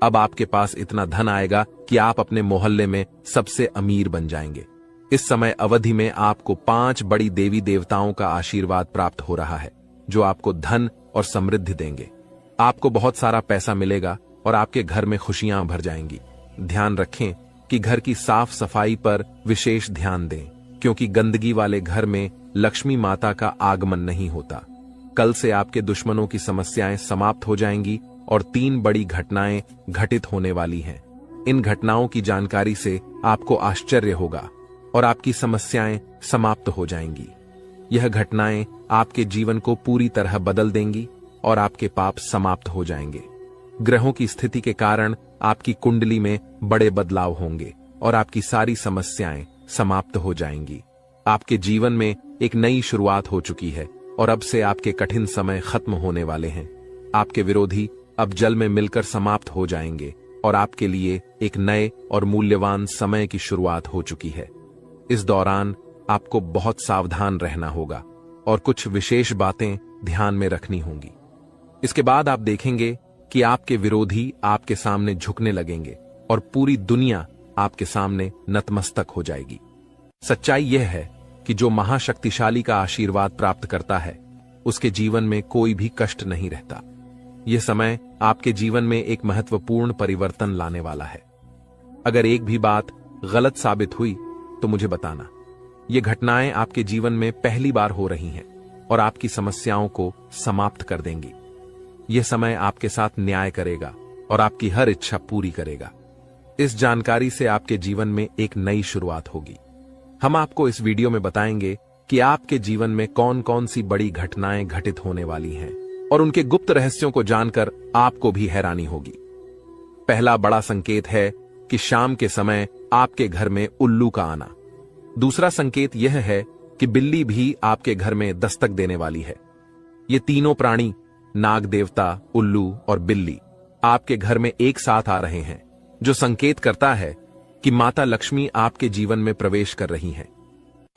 अब आपके पास इतना धन आएगा कि आप अपने मोहल्ले में सबसे अमीर बन जाएंगे। इस समय अवधि में आपको 5 बड़ी देवी देवताओं का आशीर्वाद प्राप्त हो रहा है जो आपको धन और समृद्धि देंगे। आपको बहुत सारा पैसा मिलेगा और आपके घर में खुशियां भर जाएंगी। ध्यान रखें कि घर की साफ सफाई पर विशेष ध्यान दें, क्योंकि गंदगी वाले घर में लक्ष्मी माता का आगमन नहीं होता। कल से आपके दुश्मनों की समस्याएं समाप्त हो जाएंगी और 3 बड़ी घटनाएं घटित होने वाली हैं। इन घटनाओं की जानकारी से आपको आश्चर्य होगा और आपकी समस्याएं समाप्त हो जाएंगी। यह घटनाएं आपके जीवन को पूरी तरह बदल देंगी और आपके पाप समाप्त हो जाएंगे। ग्रहों की स्थिति के कारण आपकी कुंडली में बड़े बदलाव होंगे और आपकी सारी समस्याएं समाप्त हो जाएंगी। आपके जीवन में एक नई शुरुआत हो चुकी है और अब से आपके कठिन समय खत्म होने वाले हैं। आपके विरोधी अब जल में मिलकर समाप्त हो जाएंगे और आपके लिए एक नए और मूल्यवान समय की शुरुआत हो चुकी है। इस दौरान आपको बहुत सावधान रहना होगा और कुछ विशेष बातें ध्यान में रखनी होंगी। इसके बाद आप देखेंगे कि आपके विरोधी आपके सामने झुकने लगेंगे और पूरी दुनिया आपके सामने नतमस्तक हो जाएगी। सच्चाई यह है कि जो महाशक्तिशाली का आशीर्वाद प्राप्त करता है उसके जीवन में कोई भी कष्ट नहीं रहता। यह समय आपके जीवन में एक महत्वपूर्ण परिवर्तन लाने वाला है। अगर एक भी बात गलत साबित हुई तो मुझे बताना। ये घटनाएं आपके जीवन में पहली बार हो रही हैं और आपकी समस्याओं को समाप्त कर देंगी। यह समय आपके साथ न्याय करेगा और आपकी हर इच्छा पूरी करेगा। इस जानकारी से आपके जीवन में एक नई शुरुआत होगी। हम आपको इस वीडियो में बताएंगे कि आपके जीवन में कौन कौन सी बड़ी घटनाएं घटित होने वाली हैं और उनके गुप्त रहस्यों को जानकर आपको भी हैरानी होगी। पहला बड़ा संकेत है कि शाम के समय आपके घर में उल्लू का आना। दूसरा संकेत यह है कि बिल्ली भी आपके घर में दस्तक देने वाली है। ये तीनों प्राणी, नाग देवता, उल्लू और बिल्ली, आपके घर में एक साथ आ रहे हैं, जो संकेत करता है कि माता लक्ष्मी आपके जीवन में प्रवेश कर रही हैं।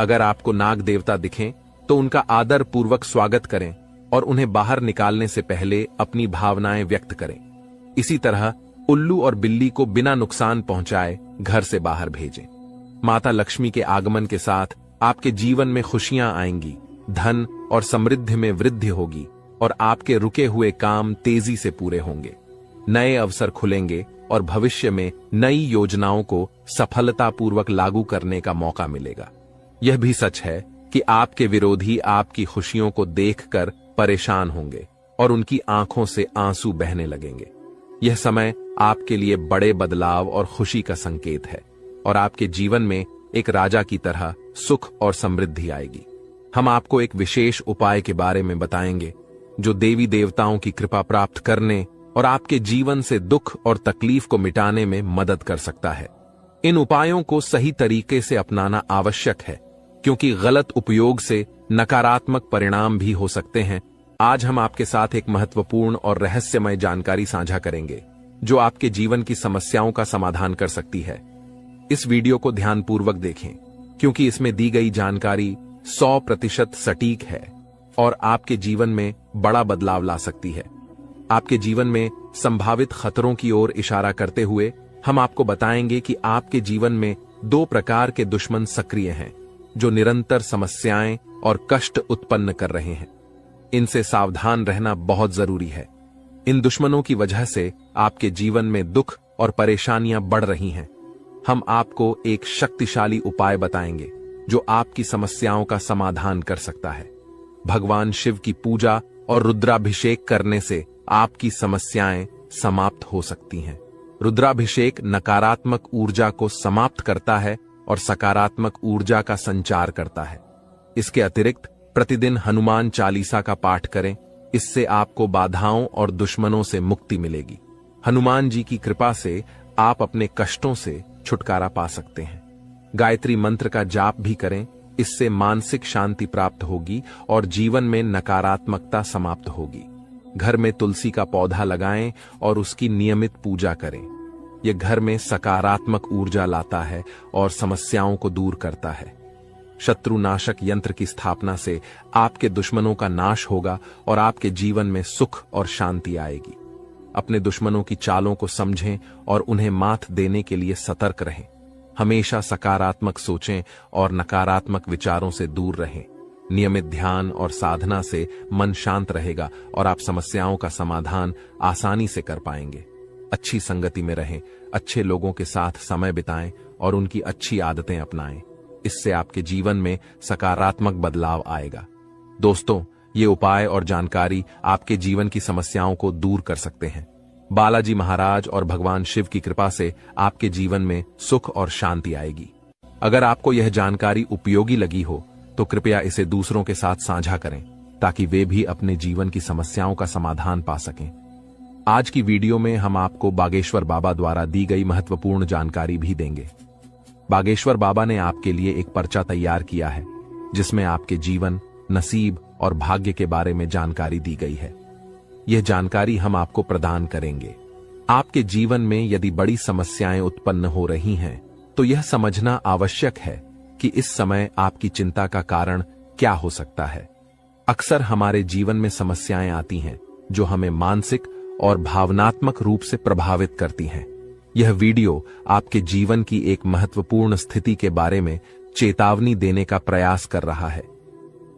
अगर आपको नाग देवता दिखें तो उनका आदर पूर्वक स्वागत करें और उन्हें बाहर निकालने से पहले अपनी भावनाएं व्यक्त करें। इसी तरह उल्लू और बिल्ली को बिना नुकसान पहुंचाए घर से बाहर भेजें। माता लक्ष्मी के आगमन के साथ आपके जीवन में खुशियां आएंगी, धन और समृद्धि में वृद्धि होगी और आपके रुके हुए काम तेजी से पूरे होंगे। नए अवसर खुलेंगे और भविष्य में नई योजनाओं को सफलतापूर्वक लागू करने का मौका मिलेगा। यह भी सच है कि आपके विरोधी आपकी खुशियों को देखकर परेशान होंगे और उनकी आंखों से आंसू बहने लगेंगे। यह समय आपके लिए बड़े बदलाव और खुशी का संकेत है और आपके जीवन में एक राजा की तरह सुख और समृद्धि आएगी। हम आपको एक विशेष उपाय के बारे में बताएंगे जो देवी देवताओं की कृपा प्राप्त करने और आपके जीवन से दुख और तकलीफ को मिटाने में मदद कर सकता है। इन उपायों को सही तरीके से अपनाना आवश्यक है, क्योंकि गलत उपयोग से नकारात्मक परिणाम भी हो सकते हैं। आज हम आपके साथ एक महत्वपूर्ण और रहस्यमय जानकारी साझा करेंगे जो आपके जीवन की समस्याओं का समाधान कर सकती है। इस वीडियो को ध्यानपूर्वक देखें, क्योंकि इसमें दी गई जानकारी 100% सटीक है और आपके जीवन में बड़ा बदलाव ला सकती है। आपके जीवन में संभावित खतरों की ओर इशारा करते हुए हम आपको बताएंगे कि आपके जीवन में 2 प्रकार के दुश्मन सक्रिय हैं जो निरंतर समस्याएं और कष्ट उत्पन्न कर रहे हैं। इनसे सावधान रहना बहुत जरूरी है। इन दुश्मनों की वजह से आपके जीवन में दुख और परेशानियां बढ़ रही हैं। हम आपको एक शक्तिशाली उपाय बताएंगे जो आपकी समस्याओं का समाधान कर सकता है। भगवान शिव की पूजा और रुद्राभिषेक करने से आपकी समस्याएं समाप्त हो सकती हैं। रुद्राभिषेक नकारात्मक ऊर्जा को समाप्त करता है और सकारात्मक ऊर्जा का संचार करता है। इसके अतिरिक्त प्रतिदिन हनुमान चालीसा का पाठ करें। इससे आपको बाधाओं और दुश्मनों से मुक्ति मिलेगी। हनुमान जी की कृपा से आप अपने कष्टों से छुटकारा पा सकते हैं। गायत्री मंत्र का जाप भी करें, इससे मानसिक शांति प्राप्त होगी और जीवन में नकारात्मकता समाप्त होगी। घर में तुलसी का पौधा लगाएं और उसकी नियमित पूजा करें। यह घर में सकारात्मक ऊर्जा लाता है और समस्याओं को दूर करता है। शत्रुनाशक यंत्र की स्थापना से आपके दुश्मनों का नाश होगा और आपके जीवन में सुख और शांति आएगी। अपने दुश्मनों की चालों को समझें और उन्हें मात देने के लिए सतर्क रहें। हमेशा सकारात्मक सोचें और नकारात्मक विचारों से दूर रहें। नियमित ध्यान और साधना से मन शांत रहेगा और आप समस्याओं का समाधान आसानी से कर पाएंगे। अच्छी संगति में रहें, अच्छे लोगों के साथ समय बिताएं और उनकी अच्छी आदतें अपनाएं। इससे आपके जीवन में सकारात्मक बदलाव आएगा। दोस्तों, ये उपाय और जानकारी आपके जीवन की समस्याओं को दूर कर सकते हैं। बालाजी महाराज और भगवान शिव की कृपा से आपके जीवन में सुख और शांति आएगी। अगर आपको यह जानकारी उपयोगी लगी हो तो कृपया इसे दूसरों के साथ साझा करें ताकि वे भी अपने जीवन की समस्याओं का समाधान पा सकें। आज की वीडियो में हम आपको बागेश्वर बाबा द्वारा दी गई महत्वपूर्ण जानकारी भी देंगे। बागेश्वर बाबा ने आपके लिए एक पर्चा तैयार किया है जिसमें आपके जीवन, नसीब और भाग्य के बारे में जानकारी दी गई है। यह जानकारी हम आपको प्रदान करेंगे। आपके जीवन में यदि बड़ी समस्याएं उत्पन्न हो रही हैं, तो यह समझना आवश्यक है कि इस समय आपकी चिंता का कारण क्या हो सकता है। अक्सर हमारे जीवन में समस्याएं आती हैं जो हमें मानसिक और भावनात्मक रूप से प्रभावित करती हैं। यह वीडियो आपके जीवन की एक महत्वपूर्ण स्थिति के बारे में चेतावनी देने का प्रयास कर रहा है।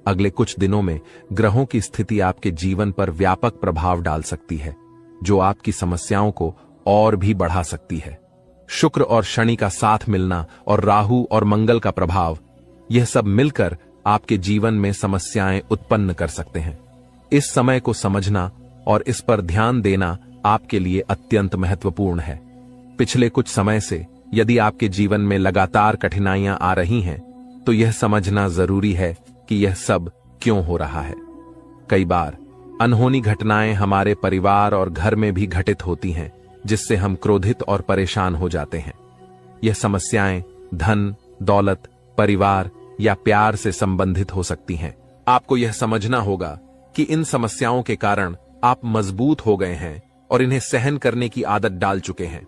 अगले कुछ दिनों में ग्रहों की स्थिति आपके जीवन पर व्यापक प्रभाव डाल सकती है, जो आपकी समस्याओं को और भी बढ़ा सकती है। शुक्र और शनि का साथ मिलना और राहु और मंगल का प्रभाव, यह सब मिलकर आपके जीवन में समस्याएं उत्पन्न कर सकते हैं। इस समय को समझना और इस पर ध्यान देना आपके लिए अत्यंत महत्वपूर्ण है। पिछले कुछ समय से यदि आपके जीवन में लगातार कठिनाइयां आ रही हैं, तो यह समझना जरूरी है कि यह सब क्यों हो रहा है। कई बार अनहोनी घटनाएं हमारे परिवार और घर में भी घटित होती हैं, जिससे हम क्रोधित और परेशान हो जाते हैं। यह समस्याएं धन, दौलत, परिवार या प्यार से संबंधित हो सकती हैं। आपको यह समझना होगा कि इन समस्याओं के कारण आप मजबूत हो गए हैं और इन्हें सहन करने की आदत डाल चुके हैं।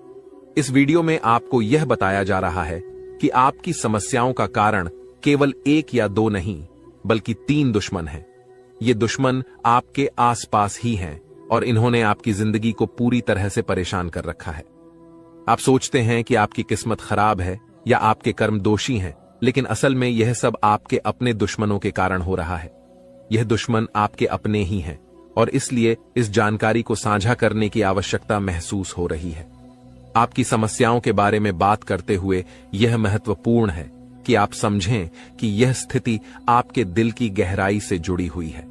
इस वीडियो में आपको यह बताया जा रहा है कि आपकी समस्याओं का कारण केवल एक या दो नहीं, बल्कि 3 दुश्मन हैं। ये दुश्मन आपके आसपास ही हैं और इन्होंने आपकी जिंदगी को पूरी तरह से परेशान कर रखा है। आप सोचते हैं कि आपकी किस्मत खराब है या आपके कर्म दोषी हैं, लेकिन असल में यह सब आपके अपने दुश्मनों के कारण हो रहा है। यह दुश्मन आपके अपने ही हैं और इसलिए इस जानकारी को साझा करने की आवश्यकता महसूस हो रही है। आपकी समस्याओं के बारे में बात करते हुए यह महत्वपूर्ण है कि आप समझें कि यह स्थिति आपके दिल की गहराई से जुड़ी हुई है।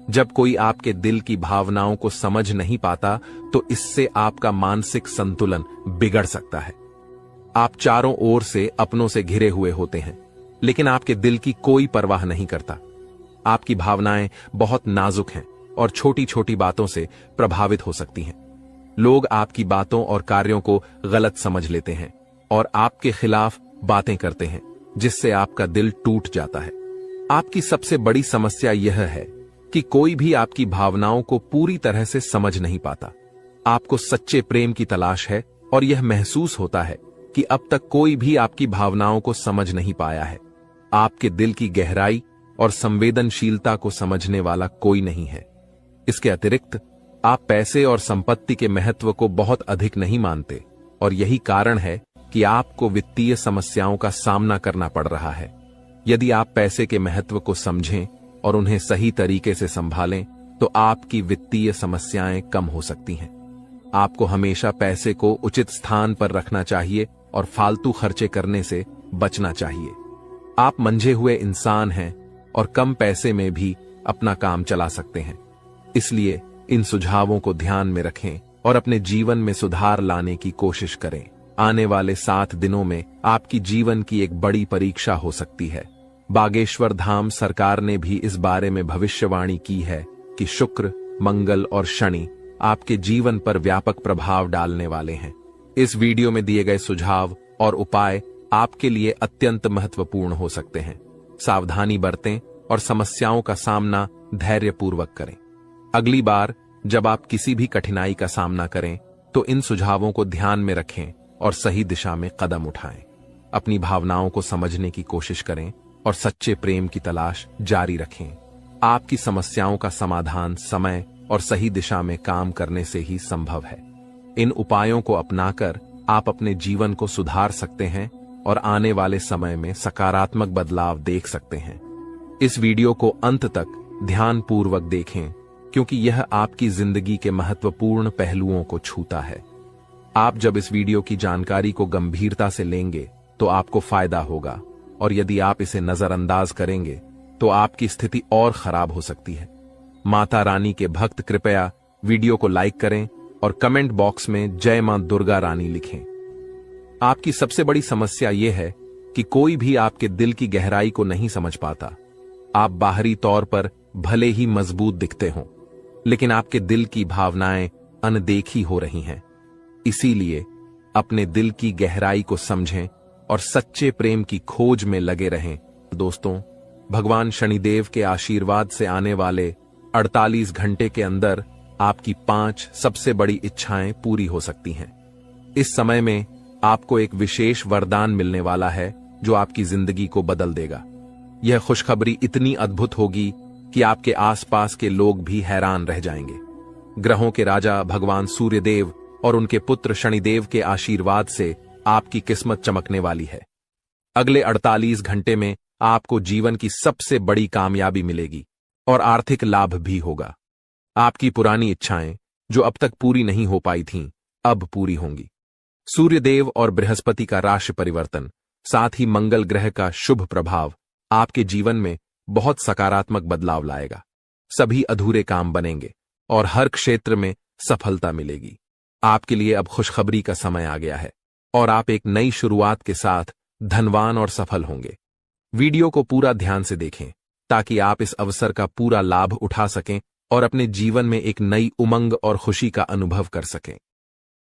जब कोई आपके दिल की भावनाओं को समझ नहीं पाता, तो इससे आपका मानसिक संतुलन बिगड़ सकता है। आप चारों ओर से अपनों से घिरे हुए होते हैं, लेकिन आपके दिल की कोई परवाह नहीं करता। आपकी भावनाएं बहुत नाजुक हैं और छोटी छोटी बातों से प्रभावित हो सकती हैं। लोग आपकी बातों और कार्यों को गलत समझ लेते हैं और आपके खिलाफ बातें करते हैं, जिससे आपका दिल टूट जाता है। आपकी सबसे बड़ी समस्या यह है कि कोई भी आपकी भावनाओं को पूरी तरह से समझ नहीं पाता। आपको सच्चे प्रेम की तलाश है और यह महसूस होता है कि अब तक कोई भी आपकी भावनाओं को समझ नहीं पाया है। आपके दिल की गहराई और संवेदनशीलता को समझने वाला कोई नहीं है। इसके अतिरिक्त आप पैसे और संपत्ति के महत्व को बहुत अधिक नहीं मानते और यही कारण है कि आपको वित्तीय समस्याओं का सामना करना पड़ रहा है। यदि आप पैसे के महत्व को समझें और उन्हें सही तरीके से संभालें, तो आपकी वित्तीय समस्याएं कम हो सकती हैं। आपको हमेशा पैसे को उचित स्थान पर रखना चाहिए और फालतू खर्चे करने से बचना चाहिए। आप मंझे हुए इंसान हैं और कम पैसे में भी अपना काम चला सकते हैं। इसलिए इन सुझावों को ध्यान में रखें और अपने जीवन में सुधार लाने की कोशिश करें। आने वाले 7 दिनों में आपकी जीवन की एक बड़ी परीक्षा हो सकती है। बागेश्वर धाम सरकार ने भी इस बारे में भविष्यवाणी की है कि शुक्र, मंगल और शनि आपके जीवन पर व्यापक प्रभाव डालने वाले हैं। इस वीडियो में दिए गए सुझाव और उपाय आपके लिए अत्यंत महत्वपूर्ण हो सकते हैं। सावधानी बरतें और समस्याओं का सामना धैर्यपूर्वक करें। अगली बार जब आप किसी भी कठिनाई का सामना करें तो इन सुझावों को ध्यान में रखें और सही दिशा में कदम उठाएं। अपनी भावनाओं को समझने की कोशिश करें और सच्चे प्रेम की तलाश जारी रखें। आपकी समस्याओं का समाधान समय और सही दिशा में काम करने से ही संभव है। इन उपायों को अपनाकर आप अपने जीवन को सुधार सकते हैं और आने वाले समय में सकारात्मक बदलाव देख सकते हैं। इस वीडियो को अंत तक ध्यानपूर्वक देखें क्योंकि यह आपकी जिंदगी के महत्वपूर्ण पहलुओं को छूता है। आप जब इस वीडियो की जानकारी को गंभीरता से लेंगे तो आपको फायदा होगा, और यदि आप इसे नजरअंदाज करेंगे तो आपकी स्थिति और खराब हो सकती है। माता रानी के भक्त कृपया वीडियो को लाइक करें और कमेंट बॉक्स में जय मां दुर्गा रानी लिखें। आपकी सबसे बड़ी समस्या यह है कि कोई भी आपके दिल की गहराई को नहीं समझ पाता। आप बाहरी तौर पर भले ही मजबूत दिखते हों, लेकिन आपके दिल की भावनाएं अनदेखी हो रही हैं। इसीलिए अपने दिल की गहराई को समझें और सच्चे प्रेम की खोज में लगे रहें। दोस्तों, भगवान शनिदेव के आशीर्वाद से आने वाले 48 घंटे के अंदर आपकी 5 सबसे बड़ी इच्छाएं पूरी हो सकती हैं। इस समय में आपको एक विशेष वरदान मिलने वाला है जो आपकी जिंदगी को बदल देगा। यह खुशखबरी इतनी अद्भुत होगी कि आपके आसपास के लोग भी हैरान रह जाएंगे। ग्रहों के राजा भगवान सूर्यदेव और उनके पुत्र शनिदेव के आशीर्वाद से आपकी किस्मत चमकने वाली है। अगले 48 घंटे में आपको जीवन की सबसे बड़ी कामयाबी मिलेगी और आर्थिक लाभ भी होगा। आपकी पुरानी इच्छाएं जो अब तक पूरी नहीं हो पाई थीं, अब पूरी होंगी। सूर्यदेव और बृहस्पति का राशि परिवर्तन, साथ ही मंगल ग्रह का शुभ प्रभाव आपके जीवन में बहुत सकारात्मक बदलाव लाएगा। सभी अधूरे काम बनेंगे और हर क्षेत्र में सफलता मिलेगी। आपके लिए अब खुशखबरी का समय आ गया है और आप एक नई शुरुआत के साथ धनवान और सफल होंगे। वीडियो को पूरा ध्यान से देखें ताकि आप इस अवसर का पूरा लाभ उठा सकें और अपने जीवन में एक नई उमंग और खुशी का अनुभव कर सकें।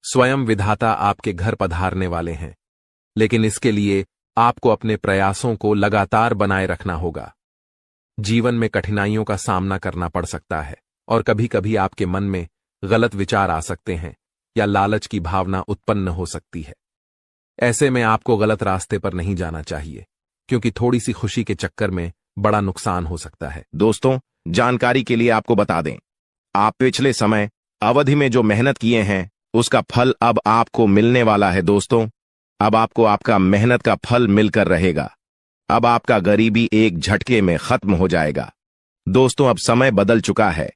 स्वयं विधाता आपके घर पधारने वाले हैं, लेकिन इसके लिए आपको अपने प्रयासों को लगातार बनाए रखना होगा। जीवन में कठिनाइयों का सामना करना पड़ सकता है और कभी कभी आपके मन में गलत विचार आ सकते हैं या लालच की भावना उत्पन्न हो सकती है। ऐसे में आपको गलत रास्ते पर नहीं जाना चाहिए क्योंकि थोड़ी सी खुशी के चक्कर में बड़ा नुकसान हो सकता है। दोस्तों, जानकारी के लिए आपको बता दें, आप पिछले समय अवधि में जो मेहनत किए हैं उसका फल अब आपको मिलने वाला है। दोस्तों, अब आपको आपका मेहनत का फल मिलकर रहेगा। अब आपका गरीबी एक झटके में खत्म हो जाएगा। दोस्तों, अब समय बदल चुका है,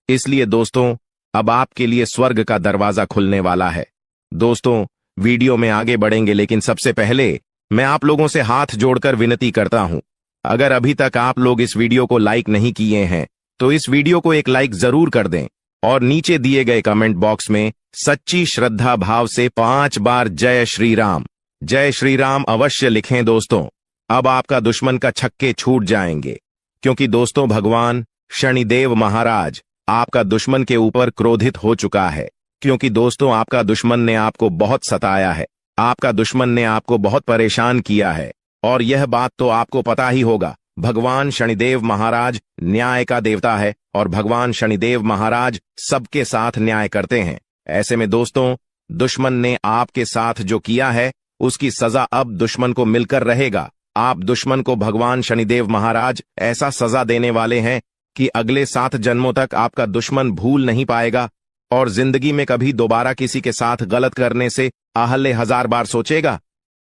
इसलिए दोस्तों अब आपके लिए स्वर्ग का दरवाजा खुलने वाला है। दोस्तों, वीडियो में आगे बढ़ेंगे, लेकिन सबसे पहले मैं आप लोगों से हाथ जोड़कर विनती करता हूं, अगर अभी तक आप लोग इस वीडियो को लाइक नहीं किए हैं तो इस वीडियो को एक लाइक जरूर कर दें और नीचे दिए गए कमेंट बॉक्स में सच्ची श्रद्धा भाव से 5 बार जय श्री राम अवश्य लिखें। दोस्तों, अब आपका दुश्मन का छक्के छूट जाएंगे क्योंकि दोस्तों भगवान शनिदेव महाराज आपका दुश्मन के ऊपर क्रोधित हो चुका है, क्योंकि दोस्तों आपका दुश्मन ने आपको बहुत सताया है, आपका दुश्मन ने आपको बहुत परेशान किया है। और यह बात तो आपको पता ही होगा, भगवान शनिदेव महाराज न्याय का देवता है और भगवान शनिदेव महाराज सबके साथ न्याय करते हैं। ऐसे में दोस्तों दुश्मन ने आपके साथ जो किया है उसकी सजा अब दुश्मन को मिलकर रहेगा। आप दुश्मन को भगवान शनिदेव महाराज ऐसा सजा देने वाले हैं कि अगले 7 जन्मों तक आपका दुश्मन भूल नहीं पाएगा और जिंदगी में कभी दोबारा किसी के साथ गलत करने से आहले 1000 बार सोचेगा।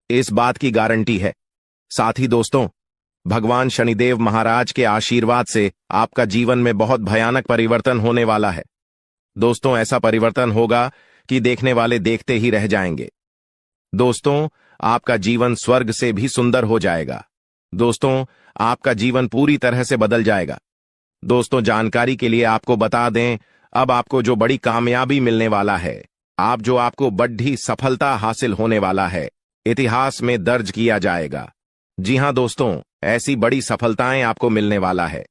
इस बात की गारंटी है। साथ ही दोस्तों भगवान शनिदेव महाराज के आशीर्वाद से आपका जीवन में बहुत भयानक परिवर्तन होने वाला है। दोस्तों, ऐसा परिवर्तन होगा कि देखने वाले देखते ही रह जाएंगे। दोस्तों, आपका जीवन स्वर्ग से भी सुंदर हो जाएगा। दोस्तों, आपका जीवन पूरी तरह से बदल जाएगा। दोस्तों, जानकारी के लिए आपको बता दें, अब आपको जो बड़ी कामयाबी मिलने वाला है, आपको बड़ी सफलता हासिल होने वाला है, इतिहास में दर्ज किया जाएगा। जी हां दोस्तों, ऐसी बड़ी सफलताएं आपको मिलने वाला है।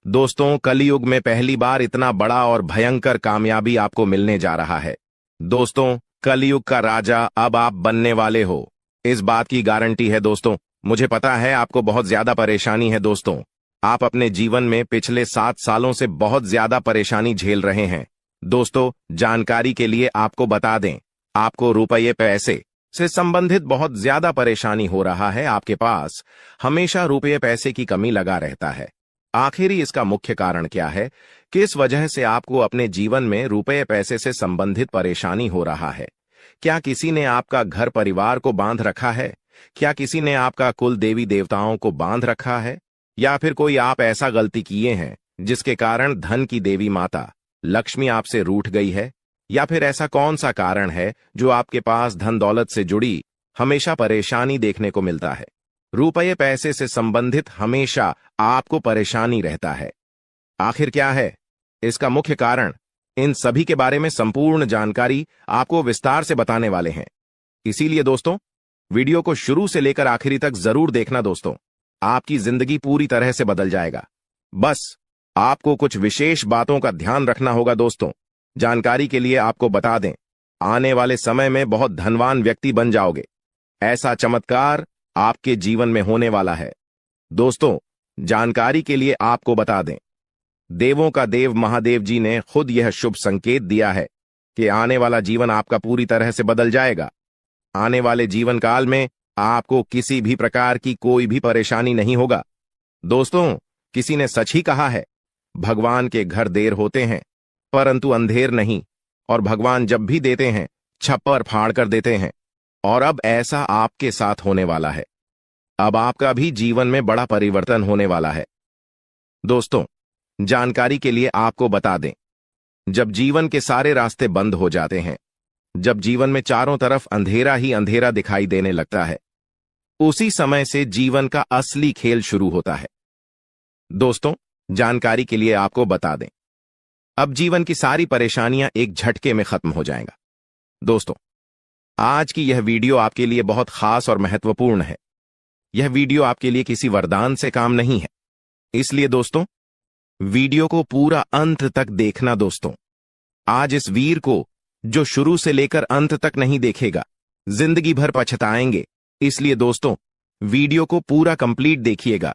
दोस्तों, कलयुग में पहली बार इतना बड़ा और भयंकर कामयाबी आपको मिलने जा रहा है। दोस्तों, कलयुग का राजा अब आप बनने वाले हो, इस बात की गारंटी है दोस्तों। मुझे पता है आपको बहुत ज्यादा परेशानी है दोस्तों। आप अपने जीवन में पिछले 7 सालों से बहुत ज्यादा परेशानी झेल रहे हैं। दोस्तों, जानकारी के लिए आपको बता दें, आपको रुपये पैसे से संबंधित बहुत ज्यादा परेशानी हो रहा है। आपके पास हमेशा रुपये पैसे की कमी लगा रहता है। आखिर इसका मुख्य कारण क्या है? किस वजह से आपको अपने जीवन में रुपये पैसे से संबंधित परेशानी हो रहा है? क्या किसी ने आपका घर परिवार को बांध रखा है? क्या किसी ने आपका कुल देवी देवताओं को बांध रखा है? या फिर कोई आप ऐसा गलती किए हैं जिसके कारण धन की देवी माता लक्ष्मी आपसे रूठ गई है? या फिर ऐसा कौन सा कारण है जो आपके पास धन दौलत से जुड़ी हमेशा परेशानी देखने को मिलता है? रुपये पैसे से संबंधित हमेशा आपको परेशानी रहता है। आखिर क्या है इसका मुख्य कारण? इन सभी के बारे में संपूर्ण जानकारी आपको विस्तार से बताने वाले हैं। इसीलिए दोस्तों, वीडियो को शुरू से लेकर आखिरी तक जरूर देखना दोस्तों। आपकी जिंदगी पूरी तरह से बदल जाएगा। बस आपको कुछ विशेष बातों का ध्यान रखना होगा दोस्तों। जानकारी के लिए आपको बता दें, आने वाले समय में बहुत धनवान व्यक्ति बन जाओगे। ऐसा चमत्कार आपके जीवन में होने वाला है। दोस्तों, जानकारी के लिए आपको बता दें, देवों का देव महादेव जी ने खुद यह शुभ संकेत दिया है कि आने वाला जीवन आपका पूरी तरह से बदल जाएगा। आने वाले जीवन काल में आपको किसी भी प्रकार की कोई भी परेशानी नहीं होगा। दोस्तों, किसी ने सच ही कहा है, भगवान के घर देर होते हैं परंतु अंधेर नहीं, और भगवान जब भी देते हैं छप्पर फाड़ कर देते हैं। और अब ऐसा आपके साथ होने वाला है। अब आपका भी जीवन में बड़ा परिवर्तन होने वाला है। दोस्तों, जानकारी के लिए आपको बता दें, जब जीवन के सारे रास्ते बंद हो जाते हैं, जब जीवन में चारों तरफ अंधेरा ही अंधेरा दिखाई देने लगता है, उसी समय से जीवन का असली खेल शुरू होता है। दोस्तों, जानकारी के लिए आपको बता दें, अब जीवन की सारी परेशानियां एक झटके में खत्म हो जाएंगा। दोस्तों, आज की यह वीडियो आपके लिए बहुत खास और महत्वपूर्ण है। यह वीडियो आपके लिए किसी वरदान से काम नहीं है। इसलिए दोस्तों, वीडियो को पूरा अंत तक देखना दोस्तों। आज इस वीर को जो शुरू से लेकर अंत तक नहीं देखेगा, जिंदगी भर पछताएंगे। इसलिए दोस्तों, वीडियो को पूरा कंप्लीट देखिएगा,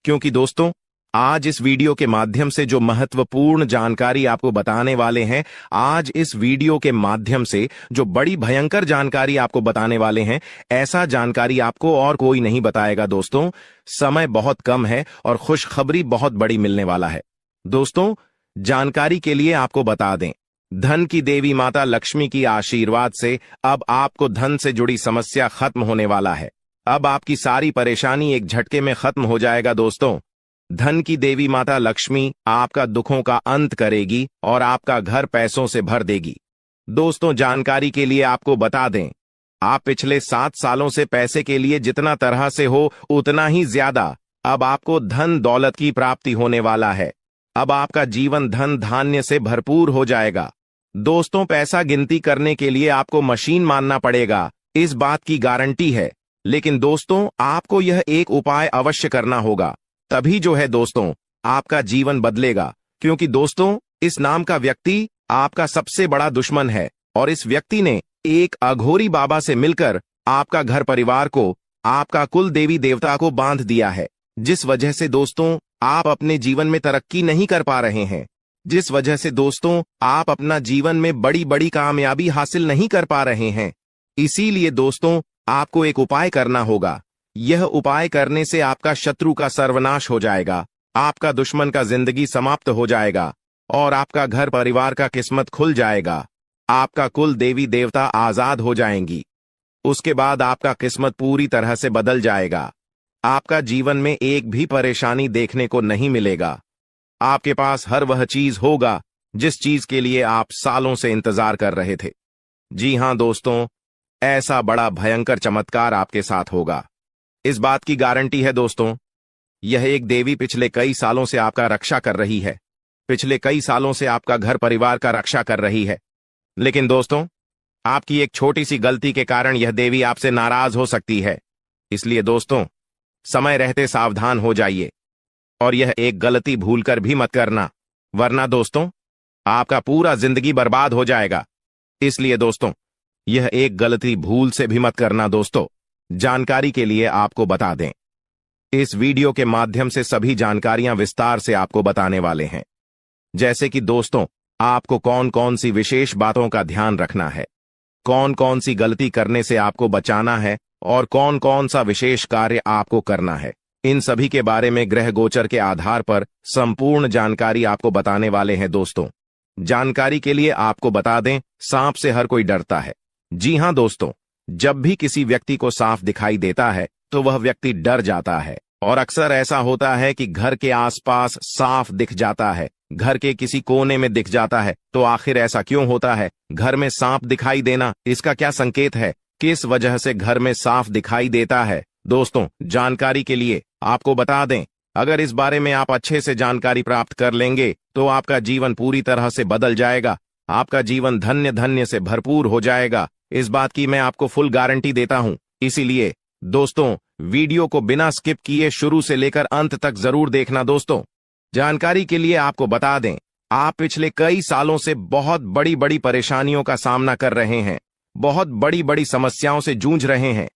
क्योंकि दोस्तों, आज इस वीडियो के माध्यम से जो महत्वपूर्ण जानकारी आपको बताने वाले हैं, आज इस वीडियो के माध्यम से जो बड़ी भयंकर जानकारी आपको बताने वाले हैं, ऐसा जानकारी आपको और कोई नहीं बताएगा दोस्तों। समय बहुत कम है और खुशखबरी बहुत बड़ी मिलने वाला है। दोस्तों, जानकारी के लिए आपको बता दें, धन की देवी माता लक्ष्मी की आशीर्वाद से अब आपको धन से जुड़ी समस्या खत्म होने वाला है। अब आपकी सारी परेशानी एक झटके में खत्म हो जाएगा दोस्तों। धन की देवी माता लक्ष्मी आपका दुखों का अंत करेगी और आपका घर पैसों से भर देगी। दोस्तों, जानकारी के लिए आपको बता दें, आप पिछले 7 सालों से पैसे के लिए जितना तरह से हो उतना ही ज्यादा अब आपको धन दौलत की प्राप्ति होने वाला है। अब आपका जीवन धन धान्य से भरपूर हो जाएगा। दोस्तों, पैसा गिनती करने के लिए आपको मशीन मानना पड़ेगा, इस बात की गारंटी है। लेकिन दोस्तों, आपको यह एक उपाय अवश्य करना होगा, तभी जो है दोस्तों आपका जीवन बदलेगा। क्योंकि दोस्तों, इस नाम का व्यक्ति आपका सबसे बड़ा दुश्मन है और इस व्यक्ति ने एक अघोरी बाबा से मिलकर आपका घर परिवार को, आपका कुल देवी देवता को बांध दिया है। जिस वजह से दोस्तों आप अपने जीवन में तरक्की नहीं कर पा रहे हैं, जिस वजह से दोस्तों आप अपना जीवन में बड़ी बड़ी कामयाबी हासिल नहीं कर पा रहे हैं। इसीलिए दोस्तों आपको एक उपाय करना होगा। यह उपाय करने से आपका शत्रु का सर्वनाश हो जाएगा, आपका दुश्मन का जिंदगी समाप्त हो जाएगा और आपका घर परिवार का किस्मत खुल जाएगा। आपका कुल देवी देवता आजाद हो जाएंगी। उसके बाद आपका किस्मत पूरी तरह से बदल जाएगा। आपका जीवन में एक भी परेशानी देखने को नहीं मिलेगा। आपके पास हर वह चीज होगा जिस चीज के लिए आप सालों से इंतजार कर रहे थे। जी हां दोस्तों, ऐसा बड़ा भयंकर चमत्कार आपके साथ होगा, इस बात की गारंटी है दोस्तों। यह एक देवी पिछले कई सालों से आपका रक्षा कर रही है, पिछले कई सालों से आपका घर परिवार का रक्षा कर रही है। लेकिन दोस्तों, आपकी एक छोटी सी गलती के कारण यह देवी आपसे नाराज हो सकती है। इसलिए दोस्तों, समय रहते सावधान हो जाइए और यह एक गलती भूलकर भी मत करना, वरना दोस्तों आपका पूरा जिंदगी बर्बाद हो जाएगा। इसलिए दोस्तों यह एक गलती भूल से भी मत करना दोस्तों। जानकारी के लिए आपको बता दें, इस वीडियो के माध्यम से सभी जानकारियां विस्तार से आपको बताने वाले हैं। जैसे कि दोस्तों, आपको कौन कौन सी विशेष बातों का ध्यान रखना है, कौन कौन सी गलती करने से आपको बचाना है और कौन कौन सा विशेष कार्य आपको करना है, इन सभी के बारे में ग्रह गोचर के आधार पर संपूर्ण जानकारी आपको बताने वाले हैं दोस्तों। जानकारी के लिए आपको बता दें, सांप से हर कोई डरता है। जी हां दोस्तों, जब भी किसी व्यक्ति को सांप दिखाई देता है तो वह व्यक्ति डर जाता है और अक्सर ऐसा होता है कि घर के आसपास सांप दिख जाता है, घर के किसी कोने में दिख जाता है। तो आखिर ऐसा क्यों होता है? घर में सांप दिखाई देना इसका क्या संकेत है? किस वजह से घर में सांप दिखाई देता है? दोस्तों, जानकारी के लिए आपको बता दें, अगर इस बारे में आप अच्छे से जानकारी प्राप्त कर लेंगे तो आपका जीवन पूरी तरह से बदल जाएगा, आपका जीवन धन्य धन्य से भरपूर हो जाएगा। इस बात की मैं आपको फुल गारंटी देता हूं। इसीलिए दोस्तों, वीडियो को बिना स्किप किए शुरू से लेकर अंत तक जरूर देखना दोस्तों। जानकारी के लिए आपको बता दें, आप पिछले कई सालों से बहुत बड़ी बड़ी परेशानियों का सामना कर रहे हैं, बहुत बड़ी बड़ी समस्याओं से जूझ रहे हैं।